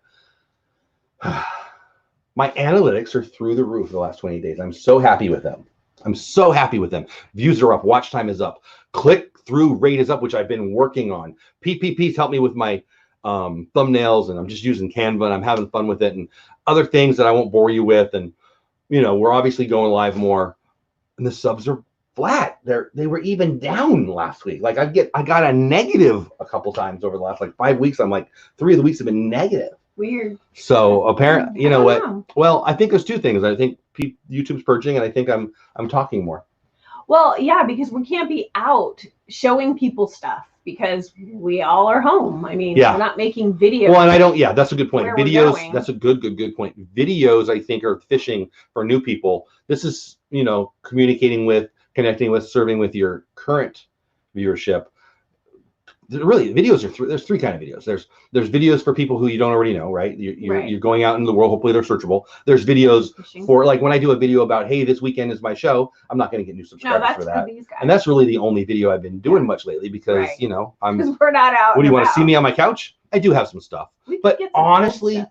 My analytics are through the roof the last 20 days. I'm so happy with them. I'm so happy with them. Views are up. Watch time is up. Click-through rate is up, which I've been working on. PPP's helped me with my thumbnails, and I'm just using Canva, and I'm having fun with it, and other things that I won't bore you with. And, you know, we're obviously going live more, and the subs are flat. They were even down last week. Like I got a negative a couple times over the last like 5 weeks. I'm like 3 of the weeks have been negative. Weird. So apparently, you know what? Know. Well, I think there's two things. I think YouTube's purging, and I think I'm talking more. Well, yeah, because we can't be out showing people stuff because we all are home. I mean, we're not making videos. Well, and I don't. Yeah, that's a good point. Videos. That's a good point. Videos, I think, are fishing for new people. This is, you know, communicating with, connecting with, serving with your current viewership. Really, videos are there's three kind of videos. There's videos for people who you don't already know, right? You're going out into the world. Hopefully they're searchable. There's videos for, like, when I do a video about, hey, this weekend is my show, I'm not going to get new subscribers for that. And that's really the only video I've been doing much lately because you know, we're not out. What do you want to see me on my couch? I do have some stuff, but honestly,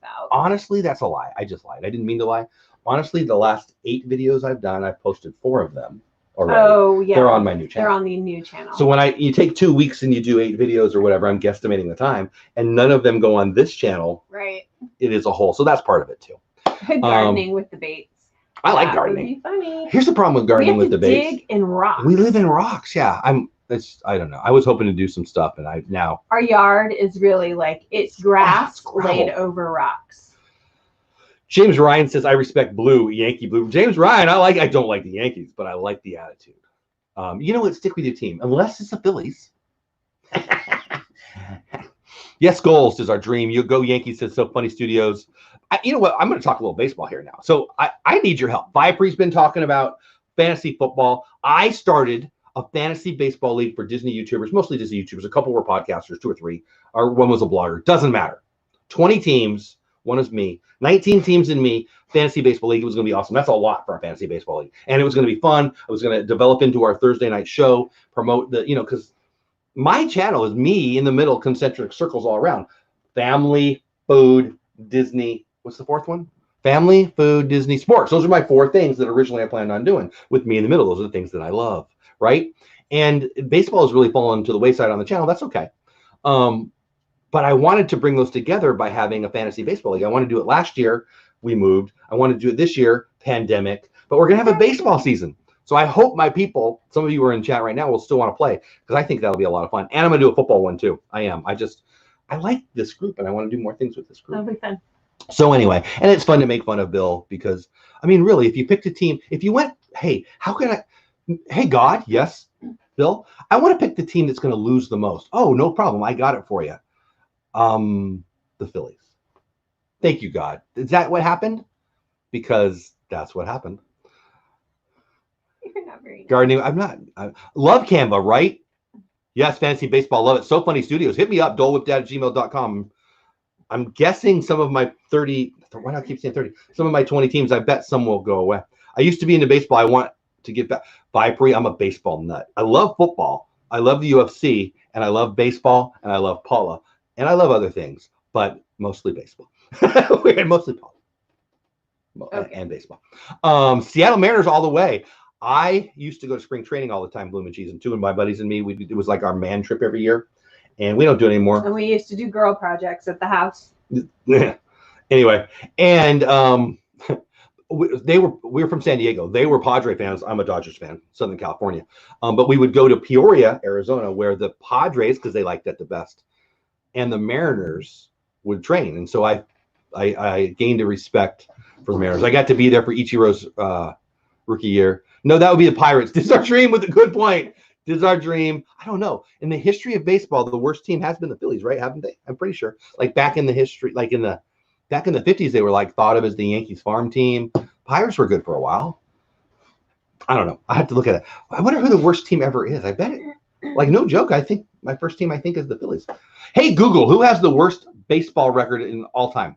that's a lie. I just lied. I didn't mean to lie. Honestly, the last 8 videos I've done, I've posted 4 of them already. Oh yeah, they're on my new channel. They're on the new channel. So when you take 2 weeks and you do 8 videos or whatever, I'm guesstimating the time, and none of them go on this channel. Right. It is a whole. So that's part of it too. Gardening with the baits. I like gardening. Would be funny. Here's the problem with gardening with the baits. Dig in rocks. We live in rocks. Yeah. I don't know. I was hoping to do some stuff, and our yard is really like it's grass laid over rocks. James Ryan says, I respect blue, Yankee blue. James Ryan, I don't like the Yankees, but I like the attitude. You know what? Stick with your team, unless it's the Phillies. Yes, goals is our dream. You go Yankees, says So Funny Studios. You know what? I'm going to talk a little baseball here now. So I need your help. Vipre's been talking about fantasy football. I started a fantasy baseball league for Disney YouTubers, mostly Disney YouTubers. A couple were podcasters, 2 or 3, or one was a blogger. Doesn't matter. 20 teams. One is me. 19 teams in me. Fantasy baseball league. It was going to be awesome. That's a lot for a fantasy baseball league, and it was going to be fun. I was going to develop into our Thursday night show, promote the, you know, because my channel is me in the middle, concentric circles all around. Family, food, Disney. What's the 4th one? Family, food, Disney, sports. Those are my 4 things that originally I planned on doing with me in the middle. Those are the things that I love, right? And baseball has really fallen to the wayside on the channel. That's okay. But I wanted to bring those together by having a fantasy baseball league. I wanted to do it last year. We moved. I wanted to do it this year, pandemic. But we're going to have a baseball season. So I hope my people, some of you who are in chat right now, will still want to play, because I think that'll be a lot of fun. And I'm going to do a football one too. I am. I like this group, and I want to do more things with this group. That'll be fun. So anyway, and it's fun to make fun of Bill, because, I mean, really, if you picked a team, if you went, hey, hey, God, yes, Bill, I want to pick the team that's going to lose the most. Oh, no problem. I got it for you. The Phillies. Thank you, God. Is that what happened? Because that's what happened. You're not very nice. Gardening. I love Canva, right? Yes, fantasy baseball. Love it. So Funny Studios. Hit me up, dolewhip@gmail.com. I'm guessing some of my 30, why do I keep saying 30? Some of my 20 teams, I bet some will go away. I used to be into baseball. I want to get back. Vipery, I'm a baseball nut. I love football. I love the UFC, and I love baseball, and I love Paula. And I love other things, but mostly baseball. Mostly Paula. Okay. And baseball. Seattle Mariners all the way. I used to go to spring training all the time, Bloom and Cheese, and 2 of my buddies and me, it was like our man trip every year. And we don't do it anymore. And we used to do girl projects at the house. Anyway, and we were from San Diego. They were Padre fans. I'm a Dodgers fan, Southern California. But we would go to Peoria, Arizona, where the Padres, because they liked that the best, and the Mariners would train. And so I gained a respect for the Mariners. I got to be there for Ichiro's rookie year. No, that would be the Pirates. This is our dream, with a good point. This is our dream. I don't know. In the history of baseball, the worst team has been the Phillies, right? Haven't they? I'm pretty sure. Like back in the history, back in the 50s, they were like thought of as the Yankees farm team. Pirates were good for a while. I don't know. I have to look at it. I wonder who the worst team ever is. I bet it. Like, no joke. I think my first team, is the Phillies. Hey, Google, who has the worst baseball record in all time?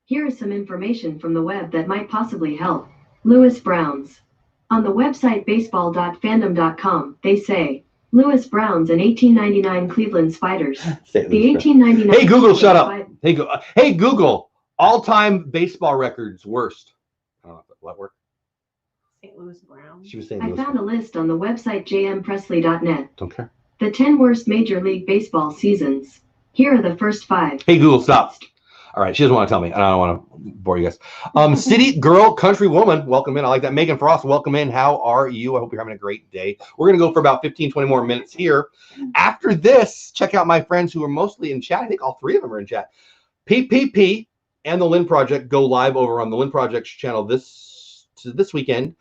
Here is some information from the web that might possibly help. Lewis Browns. On the website baseball.fandom.com, they say, Lewis Browns and 1899 Cleveland Spiders. The 1899. Hey, Google, shut up. Hey, Google, All-time baseball records worst. I don't know if that work. St. Louis Browns. She was saying. I found a list on the website jmpresley.net. Don't care. The 10 worst Major League Baseball seasons. Here are the first 5. Hey, Google, stop. All right, she doesn't want to tell me. I don't want to bore you guys. City Girl Country Woman, welcome in. I like that. Megan Frost, welcome in. How are you? I hope you're having a great day. We're going to go for about 15, 20 more minutes here. After this, check out my friends who are mostly in chat. I think all 3 of them are in chat. PPP and the Lynn Project go live over on the Lynn Project's channel this weekend.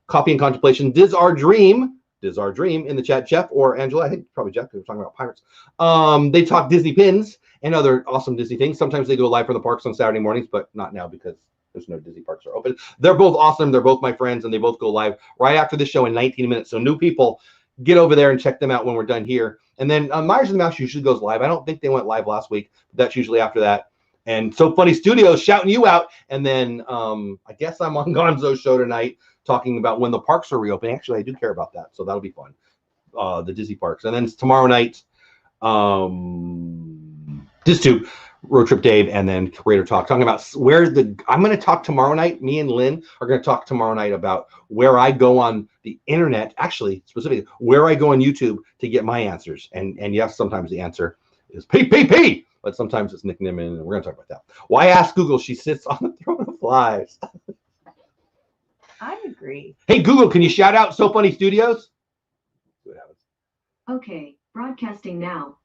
Coffee and Contemplation. Diz Our Dream in the chat. Jeff or Angela, I think probably Jeff, because we're talking about pirates. They talk Disney pins and other awesome Disney things. Sometimes they go live from the parks on Saturday mornings, but not now because there's no Disney parks are open. They're both awesome. They're both my friends, and they both go live right after the show in 19 minutes. So new people, get over there and check them out when we're done here. And then Myers and the Mouse usually goes live. I don't think they went live last week, but that's usually after that. And So Funny Studios shouting you out. And then I guess I'm on Gonzo's show tonight talking about when the parks are reopening. Actually, I do care about that, so that'll be fun. The Disney parks. And then tomorrow night, DisTube, Road Trip Dave, and then Creator Talk, talking about I'm going to talk tomorrow night. Me and Lynn are going to talk tomorrow night about where I go on the internet, actually, specifically, where I go on YouTube to get my answers. And yes, sometimes the answer is PPP, but sometimes it's nickname, and we're going to talk about that. Why ask Google? She sits on the throne of flies. I agree. Hey, Google, can you shout out So Funny Studios? See what happens. Okay, broadcasting now.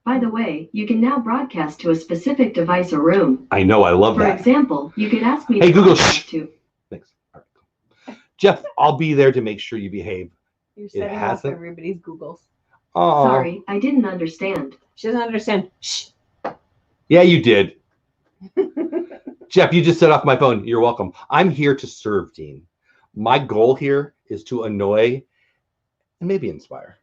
By the way, you can now broadcast to a specific device or room. I know, I love For that. For example, you could ask me Hey, to Google, broadcast to. Thanks. All right, cool. Jeff, I'll be there to make sure you behave. You're setting off everybody's Googles. Oh. Sorry, I didn't understand. She doesn't understand. Shh. Yeah, you did. Jeff, you just set off my phone. You're welcome. I'm here to serve, Dean. My goal here is to annoy and maybe inspire.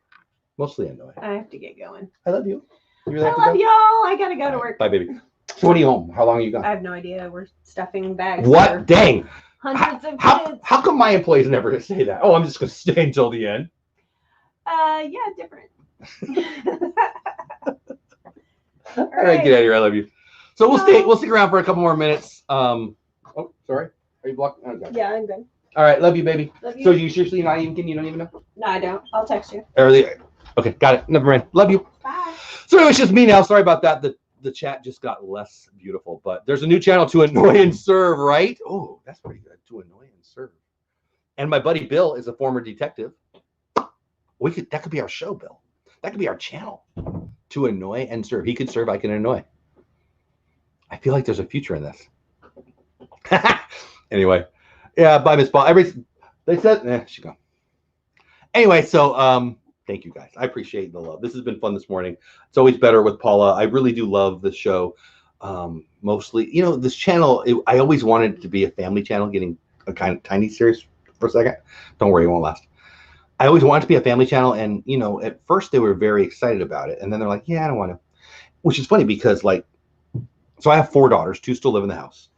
Mostly annoy. I have to get going. I love you. I love y'all. I got to go to work. Bye, baby. So when are you home? How long are you gone? I have no idea. We're stuffing bags. What? Dang. Hundreds of kids. How come my employees never say that? Oh, I'm just going to stay until the end. Yeah, different. All right, get out of here. I love you. So we'll stick around for a couple more minutes. Oh, sorry. Are you blocked? Oh, yeah, I'm good. All right, love you, baby. Love you. So you seriously you don't even know? No, I don't. I'll text you. Okay, got it. Never mind. Love you. Bye. So anyway, it's just me now. Sorry about that. The chat just got less beautiful, but there's a new channel, To Annoy and Serve, right? Oh, that's pretty good. To Annoy and Serve. And my buddy Bill is a former detective. That could be our show, Bill. That could be our channel. To Annoy and Serve. He could serve, I can annoy. I feel like there's a future in this. Anyway, yeah, bye, Miss Paul. They said, she gone. Anyway, so thank you guys. I appreciate the love. This has been fun this morning. It's always better with Paula. I really do love this show. Mostly, this channel, I always wanted it to be a family channel, getting a kind of tiny series for a second. Don't worry, it won't last. I always wanted it to be a family channel, and at first they were very excited about it, and then they're like, yeah, I don't want to. Which is funny because so I have 4 daughters, 2 still live in the house.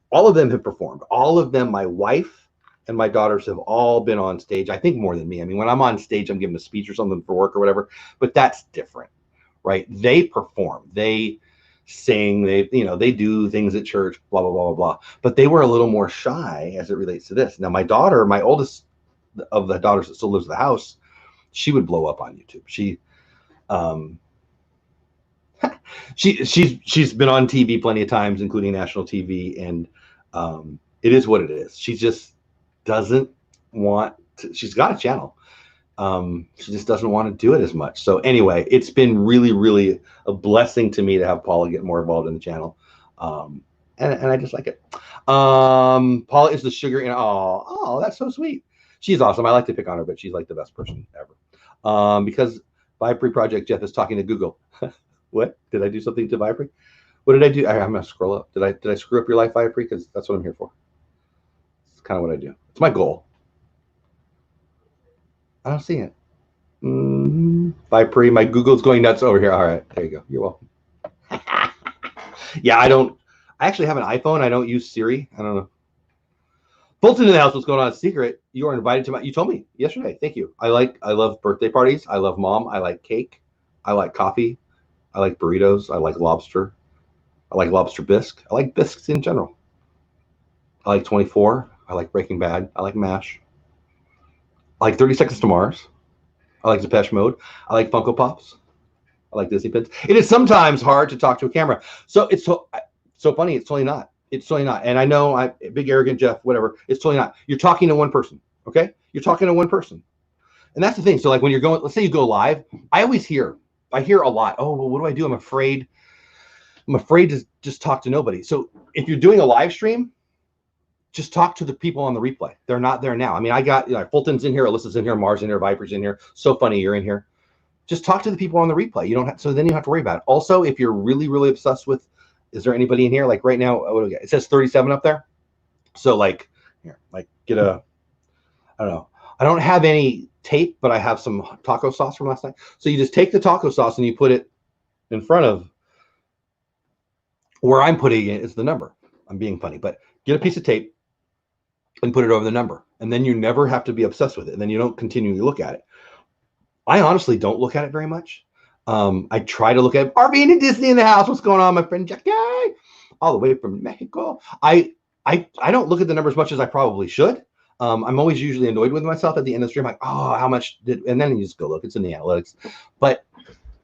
All of them have performed. All of them, my wife and my daughters have all been on stage. I think more than me. I mean, when I'm on stage, I'm giving a speech or something for work or whatever, but that's different, right? They perform, they sing, they do things at church, blah, blah, blah, blah, blah. But they were a little more shy as it relates to this. Now, my daughter, my oldest of the daughters that still lives in the house, she would blow up on YouTube. She's been on TV plenty of times, including national TV, and it is what it is. She just doesn't want to. She's got a channel. She just doesn't want to do it as much. So anyway, it's been really, really a blessing to me to have Paula get more involved in the channel, and I just like it. Paula is the sugar in. Oh, that's so sweet. She's awesome. I like to pick on her, but she's like the best person ever. Because Vibree Project Jeff is talking to Google. What? Did I do something to Vibree? What did I do? I'm gonna scroll up. Did I screw up your life, Vibree? Because that's what I'm here for. It's kind of what I do. It's my goal. I don't see it. Vibree, my Google's going nuts over here. All right, there you go. You're welcome. Yeah, I actually have an iPhone. I don't use Siri. I don't know. Fulton in the house. What's going on? Secret. You are invited to you told me yesterday. Thank you. I love birthday parties. I love mom. I like cake. I like coffee. I like burritos. I like lobster. I like lobster bisque. I like bisques in general. I like 24. I like Breaking Bad. I like MASH. I like 30 Seconds to Mars. I like Depeche Mode. I like Funko Pops. I like Disney pins. It is sometimes hard to talk to a camera. So it's so funny. It's totally not. It's totally not. And I know big arrogant Jeff, whatever. It's totally not. You're talking to one person. Okay. You're talking to one person. And that's the thing. So like when you're going, let's say you go live, I hear a lot. Oh, well, what do I do? I'm afraid to just talk to nobody. So if you're doing a live stream, just talk to the people on the replay. They're not there now. I mean, I got Fulton's in here, Alyssa's in here, Mars in here, Viper's in here. So funny you're in here. Just talk to the people on the replay. You don't have, so then you don't have to worry about it. Also, if you're really, really obsessed with, is there anybody in here? Like right now, what do we get? It says 37 up there. So like here, like get a, I don't know. I don't have any tape, but I have some taco sauce from last night. So you just take the taco sauce and you put it in front of where I'm putting it is the number. I'm being funny, but get a piece of tape and put it over the number. And then you never have to be obsessed with it. And then you don't continually look at it. I honestly don't look at it very much. I try to look at RV and Disney in the house. What's going on, my friend Jackie? All the way from Mexico. I don't look at the number as much as I probably should. I'm always usually annoyed with myself at the end of the stream, like, oh, how much did, and then you just go look, it's in the analytics. But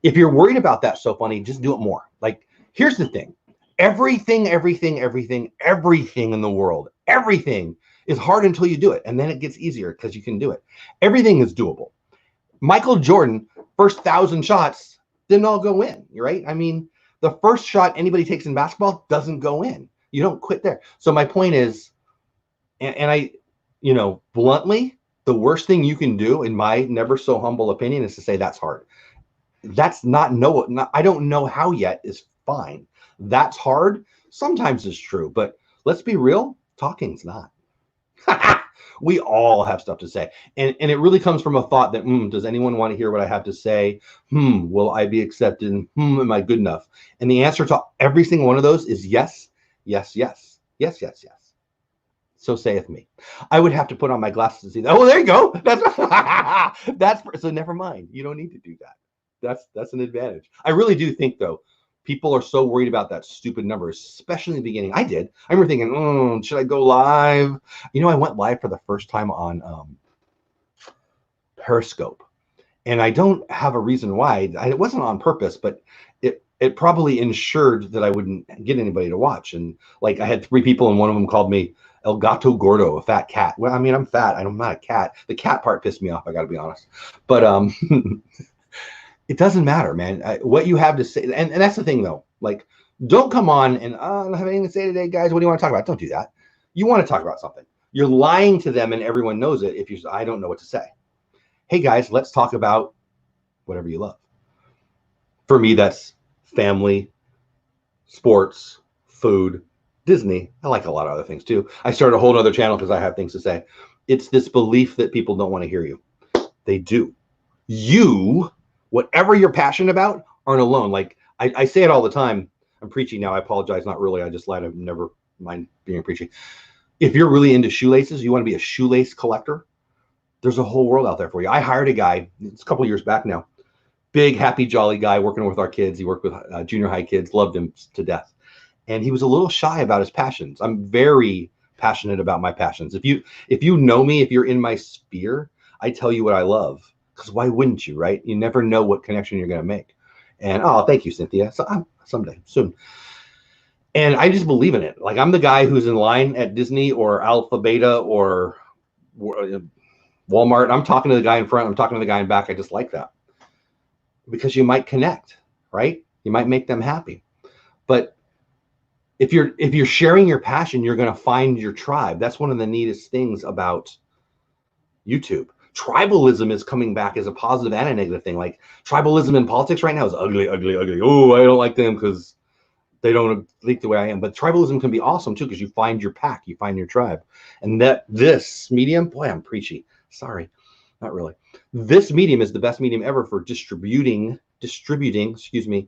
if you're worried about that, so funny, just do it more. Like, here's the thing. Everything in the world, everything is hard until you do it. And then it gets easier because you can do it. Everything is doable. Michael Jordan, first 1,000 shots didn't all go in, right? I mean, the first shot anybody takes in basketball doesn't go in. You don't quit there. So my point is, and I, bluntly, the worst thing you can do, in my never so humble opinion, is to say that's hard. That's not I don't know how yet is fine. That's hard. Sometimes it's true, but let's be real, talking's not. We all have stuff to say. And it really comes from a thought that, does anyone want to hear what I have to say? Will I be accepted? Am I good enough? And the answer to every single one of those is yes, yes, yes, yes, yes, yes. So saith me. I would have to put on my glasses to see that. Oh, there you go. So never mind. You don't need to do that. That's an advantage. I really do think, though, people are so worried about that stupid number, especially in the beginning. I remember thinking, should I go live? I went live for the first time on Periscope. And I don't have a reason why. It wasn't on purpose, but it probably ensured that I wouldn't get anybody to watch. And like I had 3 people and one of them called me El Gato Gordo, a fat cat. Well, I mean, I'm fat. I'm not a cat. The cat part pissed me off, I got to be honest. But it doesn't matter, man. What you have to say, and that's the thing, though. Like, don't come on and I don't have anything to say today, guys. What do you want to talk about? Don't do that. You want to talk about something. You're lying to them, and everyone knows it. If you say, I don't know what to say. Hey, guys, let's talk about whatever you love. For me, that's family, sports, food, Disney. I like a lot of other things too. I started a whole other channel because I have things to say. It's this belief that people don't want to hear you. They do. You, whatever you're passionate about, aren't alone. Like I say it all the time. I'm preaching now. I apologize. Not really. I just lied. I've never mind being preaching. If you're really into shoelaces, you want to be a shoelace collector, there's a whole world out there for you. I hired a guy, it's a couple of years back now, big, happy, jolly guy working with our kids. He worked with junior high kids, loved him to death. And he was a little shy about his passions. I'm very passionate about my passions. If you know me, if you're in my sphere, I tell you what I love. Because why wouldn't you, right? You never know what connection you're going to make. And thank you, Cynthia. So, someday, soon. And I just believe in it. Like, I'm the guy who's in line at Disney or Alpha Beta or Walmart. I'm talking to the guy in front. I'm talking to the guy in back. I just like that. Because you might connect, right? You might make them happy. But if you're sharing your passion, you're going to find your tribe. That's one of the neatest things about YouTube. Tribalism is coming back as a positive and a negative thing. Like, tribalism in politics right now is ugly, ugly, ugly. Oh, I don't like them because they don't think the way I am. But tribalism can be awesome too, because you find your pack, you find your tribe. And this medium, boy, I'm preachy. Sorry, not really. This medium is the best medium ever for distributing, excuse me,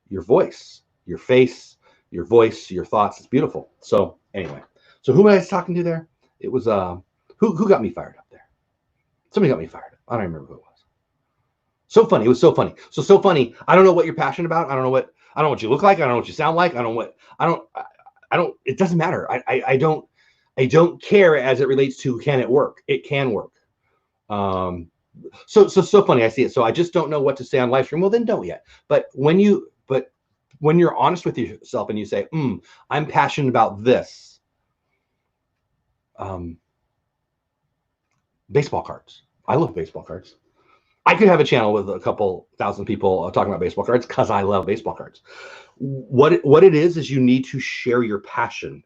your voice, your face, your voice, your thoughts. It's beautiful. So anyway, so who was I talking to there? It was who got me fired up there? Somebody got me fired up. I don't remember who it was. So funny. It was so funny. So funny. I don't know what you're passionate about. I don't know what I don't know what you look like. I don't know what you sound like. It doesn't matter. I don't care as it relates to, can it work? It can work. So funny. I see it. So I just don't know what to say on live stream. Well, then don't yet. But when you're honest with yourself and you say, I'm passionate about this, baseball cards. I love baseball cards. I could have a channel with a couple thousand people talking about baseball cards because I love baseball cards. What it is you need to share your passion.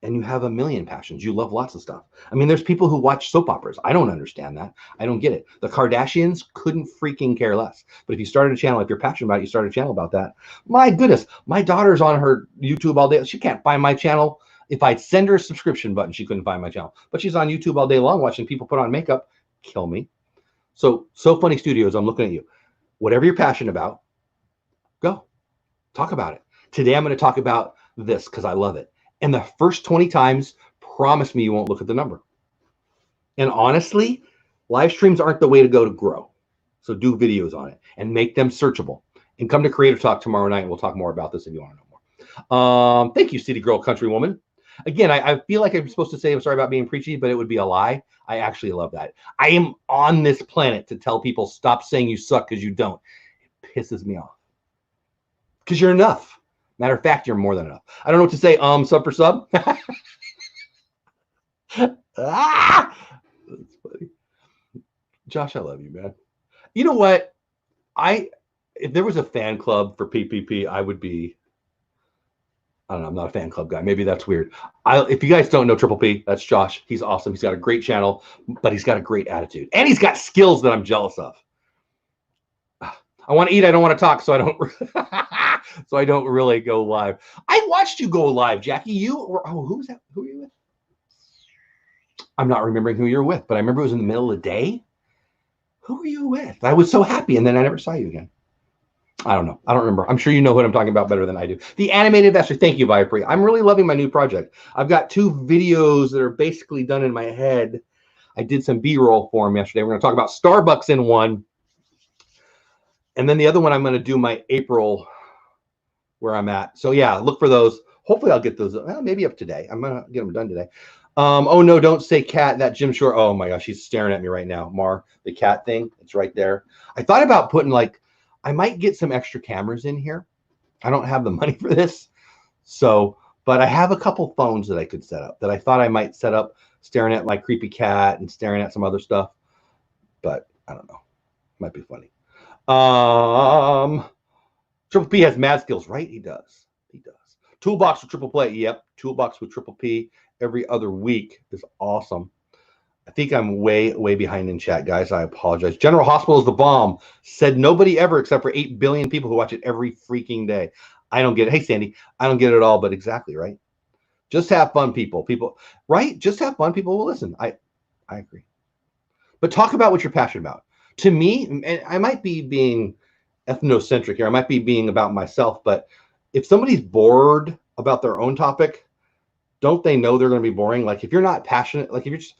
And you have a million passions. You love lots of stuff. I mean, there's people who watch soap operas. I don't understand that. I don't get it. The Kardashians couldn't freaking care less. But if you started a channel, if you're passionate about it, you start a channel about that. My goodness, my daughter's on her YouTube all day. She can't find my channel. If I'd send her a subscription button, she couldn't find my channel. But she's on YouTube all day long watching people put on makeup. Kill me. So Funny Studios, I'm looking at you. Whatever you're passionate about, go. Talk about it. Today, I'm going to talk about this because I love it. And the first 20 times, promise me you won't look at the number. And honestly, live streams aren't the way to go to grow. So do videos on it and make them searchable. And come to Creator Talk tomorrow night. And we'll talk more about this if you want to know more. Thank you, City Girl Country Woman. Again, I feel like I'm supposed to say I'm sorry about being preachy, but it would be a lie. I actually love that. I am on this planet to tell people, stop saying you suck because you don't. It pisses me off. Because you're enough. Matter of fact, you're more than enough. I don't know what to say. Sub for sub. That's funny. Josh, I love you, man. You know what? If there was a fan club for PPP, I would be. I don't know. I'm not a fan club guy. Maybe that's weird. If you guys don't know Triple P, that's Josh. He's awesome. He's got a great channel, but he's got a great attitude, and he's got skills that I'm jealous of. I want to eat. I don't want to talk, so I don't. So I don't really go live. I watched you go live, Jackie. Who was that? Who were you with? I'm not remembering who you were with, but I remember it was in the middle of the day. Who were you with? I was so happy, and then I never saw you again. I don't know. I don't remember. I'm sure you know what I'm talking about better than I do. The Animated Investor. Thank you, Viapre. I'm really loving my new project. I've got 2 videos that are basically done in my head. I did some B-roll for him yesterday. We're going to talk about Starbucks in one. And then the other one, I'm going to do my April where I'm at. So yeah, look for those. Hopefully I'll get those. Well, maybe up today. I'm going to get them done today. Oh no, don't say cat. That Jim Shore. Oh my gosh, she's staring at me right now. Mar, the cat thing. It's right there. I thought about putting I might get some extra cameras in here. I don't have the money for this. So, but I have a couple phones that I could set up that I thought I might set up staring at my creepy cat and staring at some other stuff. But I don't know. Might be funny. Triple P has mad skills, right? He does. Toolbox with Triple Play. Yep. Toolbox with Triple P every other week is awesome. I think I'm way behind in chat, guys. I apologize. General Hospital is the bomb. Said nobody ever except for 8 billion people who watch it every freaking day. I don't get it. Hey, Sandy, I don't get it all, but exactly, right? Just have fun, people. Right? Just have fun. People will listen. I agree. But talk about what you're passionate about. To me, and I might be being ethnocentric here. I might be being about myself, but if somebody's bored about their own topic, don't they know they're going to be boring? Like if you're not passionate, like if you're just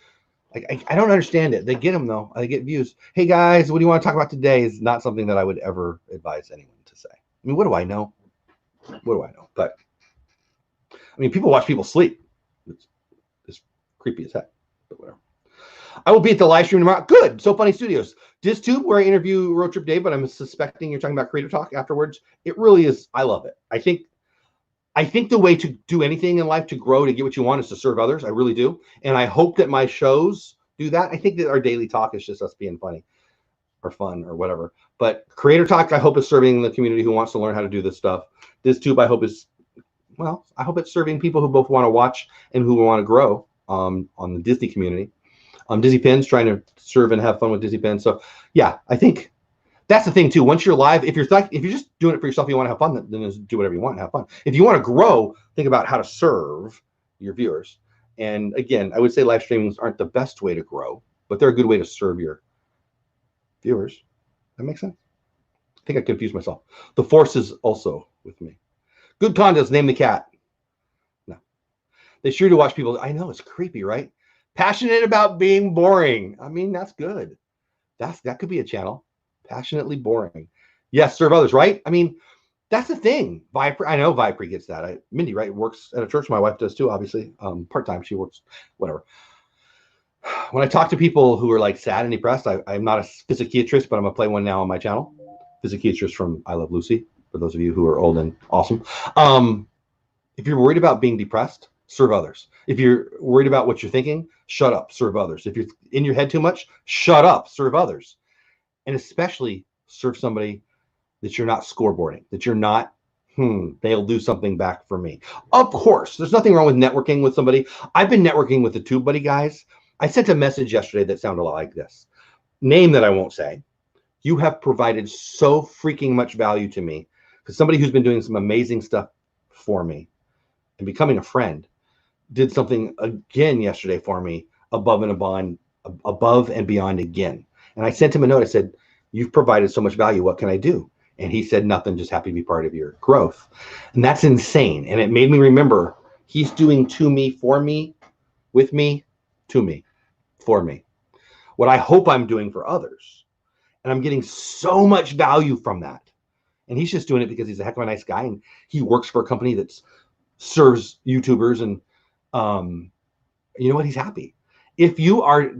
like, I don't understand it. They get them though. They get views. Hey guys, what do you want to talk about today? Is not something that I would ever advise anyone to say. I mean, what do I know? What do I know? But I mean, people watch people sleep. It's creepy as heck, but whatever. I will be at the live stream tomorrow. Good. So Funny Studios. DisTube, where I interview Road Trip Dave, but I'm suspecting you're talking about Creator Talk afterwards. It really is. I love it. I think the way to do anything in life to grow, to get what you want, is to serve others. I really do. And I hope that my shows do that. I think that our daily talk is just us being funny or fun or whatever. But Creator Talk, I hope, is serving the community who wants to learn how to do this stuff. DisTube, I hope I hope it's serving people who both want to watch and who want to grow on the Disney community. Disney Pins, trying to serve and have fun with Disney Pins. So yeah, I think that's the thing too. Once you're live, if you're just doing it for yourself, you want to have fun, then just do whatever you want and have fun. If you want to grow, think about how to serve your viewers. And again, I would say live streams aren't the best way to grow, but they're a good way to serve your viewers. That makes sense. I think I confused myself. The Force is also with me. Good condos, name the cat. No. They sure do watch people. I know, it's creepy, right? Passionate about being boring. I mean, that's good. That could be a channel. Passionately boring. Yes, serve others, right? I mean, that's the thing. Viper, I know Viper gets that. Mindy, right, works at a church. My wife does too, obviously. Part-time, she works, whatever. When I talk to people who are like sad and depressed, I'm not a physicatrist, but I'm gonna play one now on my channel. Physicatrist from I Love Lucy, for those of you who are old and awesome. If you're worried about being depressed, serve others. If you're worried about what you're thinking, shut up, serve others. If you're in your head too much, shut up, serve others. And especially serve somebody that you're not scoreboarding, that you're not, they'll do something back for me. Of course, there's nothing wrong with networking with somebody. I've been networking with the TubeBuddy guys. I sent a message yesterday that sounded a lot like this. Name that I won't say. You have provided so freaking much value to me, because somebody who's been doing some amazing stuff for me and becoming a friend did something again yesterday for me, above and beyond again. And I sent him a note. I said, you've provided so much value. What can I do? And he said, nothing, just happy to be part of your growth. And that's insane. And it made me remember he's doing to me, for me, with me, to me, for me, what I hope I'm doing for others. And I'm getting so much value from that. And he's just doing it because he's a heck of a nice guy. And he works for a company that serves YouTubers. And you know what? He's happy. If you are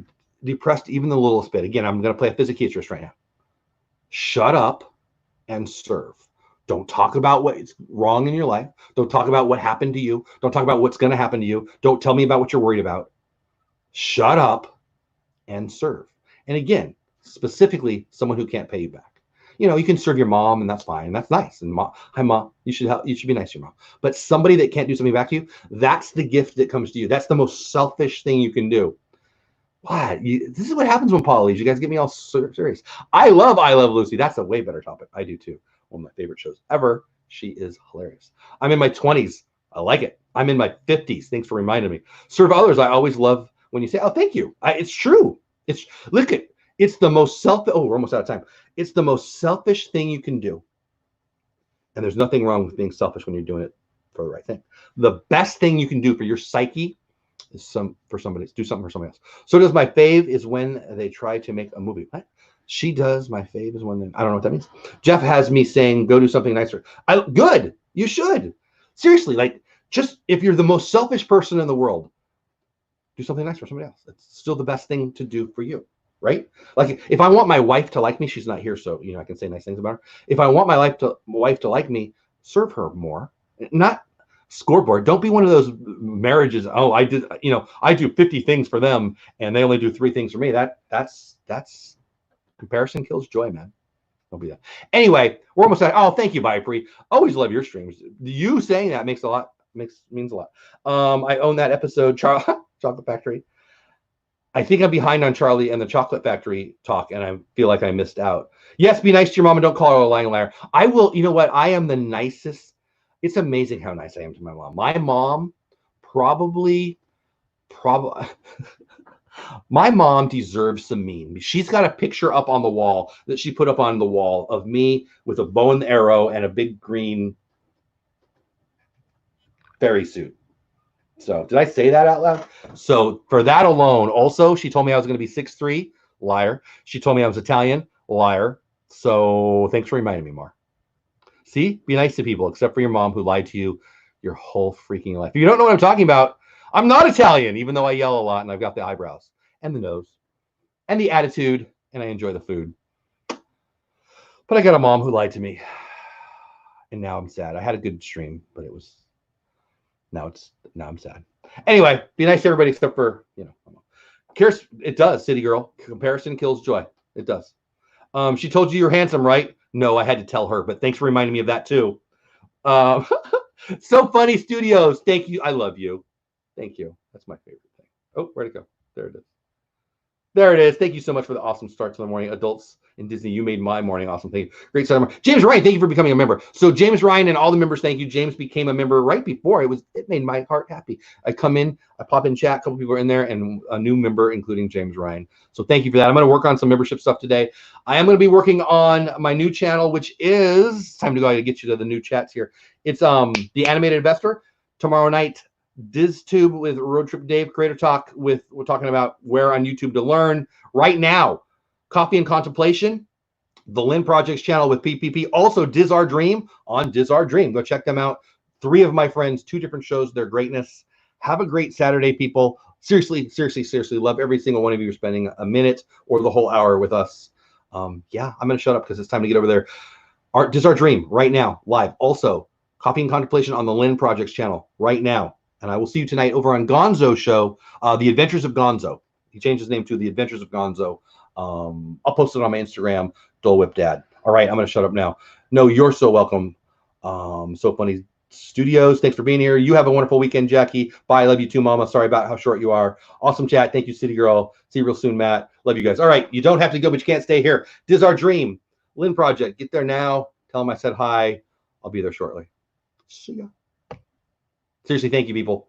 depressed even the littlest bit, again, I'm going to play a physicatrist right now. Shut up and serve. Don't talk about what's wrong in your life. Don't talk about what happened to you. Don't talk about what's going to happen to you. Don't tell me about what you're worried about. Shut up and serve. And again, specifically someone who can't pay you back. You know, you can serve your mom, and that's fine. That's nice. And mom, hi mom, you should help. You should be nice to your mom. But somebody that can't do something back to you, that's the gift that comes to you. That's the most selfish thing you can do. What? This is what happens when Paul leaves. You guys get me all serious. I love Lucy. That's a way better topic. I do too. One of my favorite shows ever. She is hilarious. I'm in my 20s. I like it. I'm in my 50s. Thanks for reminding me. Serve others. I always love when you say, oh, thank you. It's true. It's the most selfish. Oh, we're almost out of time. It's the most selfish thing you can do. And there's nothing wrong with being selfish when you're doing it for the right thing. The best thing you can do for your psyche is do something for somebody else. So does my fave is when they try to make a movie. What? She does. My fave is when I don't know what that means. Jeff has me saying, go do something nicer. Good. You should. Seriously, like, just if you're the most selfish person in the world, do something nice for somebody else. It's still the best thing to do for you, right? Like, if I want my wife to like me, she's not here, so I can say nice things about her. If I want my wife to like me, serve her more. Not scoreboard. Don't be one of those marriages. Oh, I do 50 things for them and they only do 3 things for me. That's comparison kills joy, man. Don't be that. Anyway, we're almost at. Oh, thank you, Viper. Always love your streams. You saying that means a lot. I own that episode, Chocolate Factory. I think I'm behind on Charlie and the Chocolate Factory talk, and I feel like I missed out. Yes, be nice to your mom and don't call her a lying liar. I will. You know what? I am the nicest. It's amazing how nice I am to my mom. My mom probably my mom deserves some mean. She's got a picture up on the wall that she put up on the wall of me with a bow and arrow and a big green fairy suit. So did I say that out loud? So for that alone, also, she told me I was going to be 6'3", liar. She told me I was Italian, liar. So thanks for reminding me more. See, be nice to people, except for your mom who lied to you your whole freaking life. If you don't know what I'm talking about, I'm not Italian, even though I yell a lot and I've got the eyebrows and the nose and the attitude and I enjoy the food. But I got a mom who lied to me and now I'm sad. I had a good stream, but now I'm sad. Anyway, be nice to everybody except for, it does, City Girl. Comparison kills joy. It does. She told you you're handsome, right? No, I had to tell her, but thanks for reminding me of that too. So Funny Studios. Thank you. I love you. Thank you. That's my favorite thing. Oh, where'd it go? There it is. There it is. Thank you so much for the awesome start to the morning. Adults in Disney, you made my morning awesome. Thank you. Great start. James Ryan, thank you for becoming a member. So James Ryan and all the members, thank you. James became a member right before. It made my heart happy. I come in, I pop in chat, a couple people are in there, and a new member, including James Ryan. So thank you for that. I'm going to work on some membership stuff today. I am going to be working on my new channel, which is time to go. I got to get you to the new chats here. It's The Animated Investor. Tomorrow night, DizTube with Road Trip Dave, Creator Talk we're talking about where on YouTube to learn. Right now, Coffee and Contemplation the Lynn Projects channel with PPP. Also, Diz Our Dream on Diz Our Dream. Go check them out. 3 of my friends, 2 different shows, their greatness. Have a great Saturday, people. Seriously, seriously, seriously, love every single one of you spending a minute or the whole hour with us. Yeah, I'm going to shut up because it's time to get over there. Diz Our Dream right now, live. Also, Copy and Contemplation on the Lynn Projects channel right now. And I will see you tonight over on Gonzo's show, The Adventures of Gonzo. He changed his name to The Adventures of Gonzo. I'll post it on my Instagram, Dole Whip Dad. All right, I'm going to shut up now. No, you're so welcome. So Funny Studios, thanks for being here. You have a wonderful weekend, Jackie. Bye. I love you too, Mama. Sorry about how short you are. Awesome chat. Thank you, City Girl. See you real soon, Matt. Love you guys. All right, you don't have to go, but you can't stay here. Diz Our Dream, Lynn Project. Get there now. Tell them I said hi. I'll be there shortly. See ya. Seriously, thank you, people.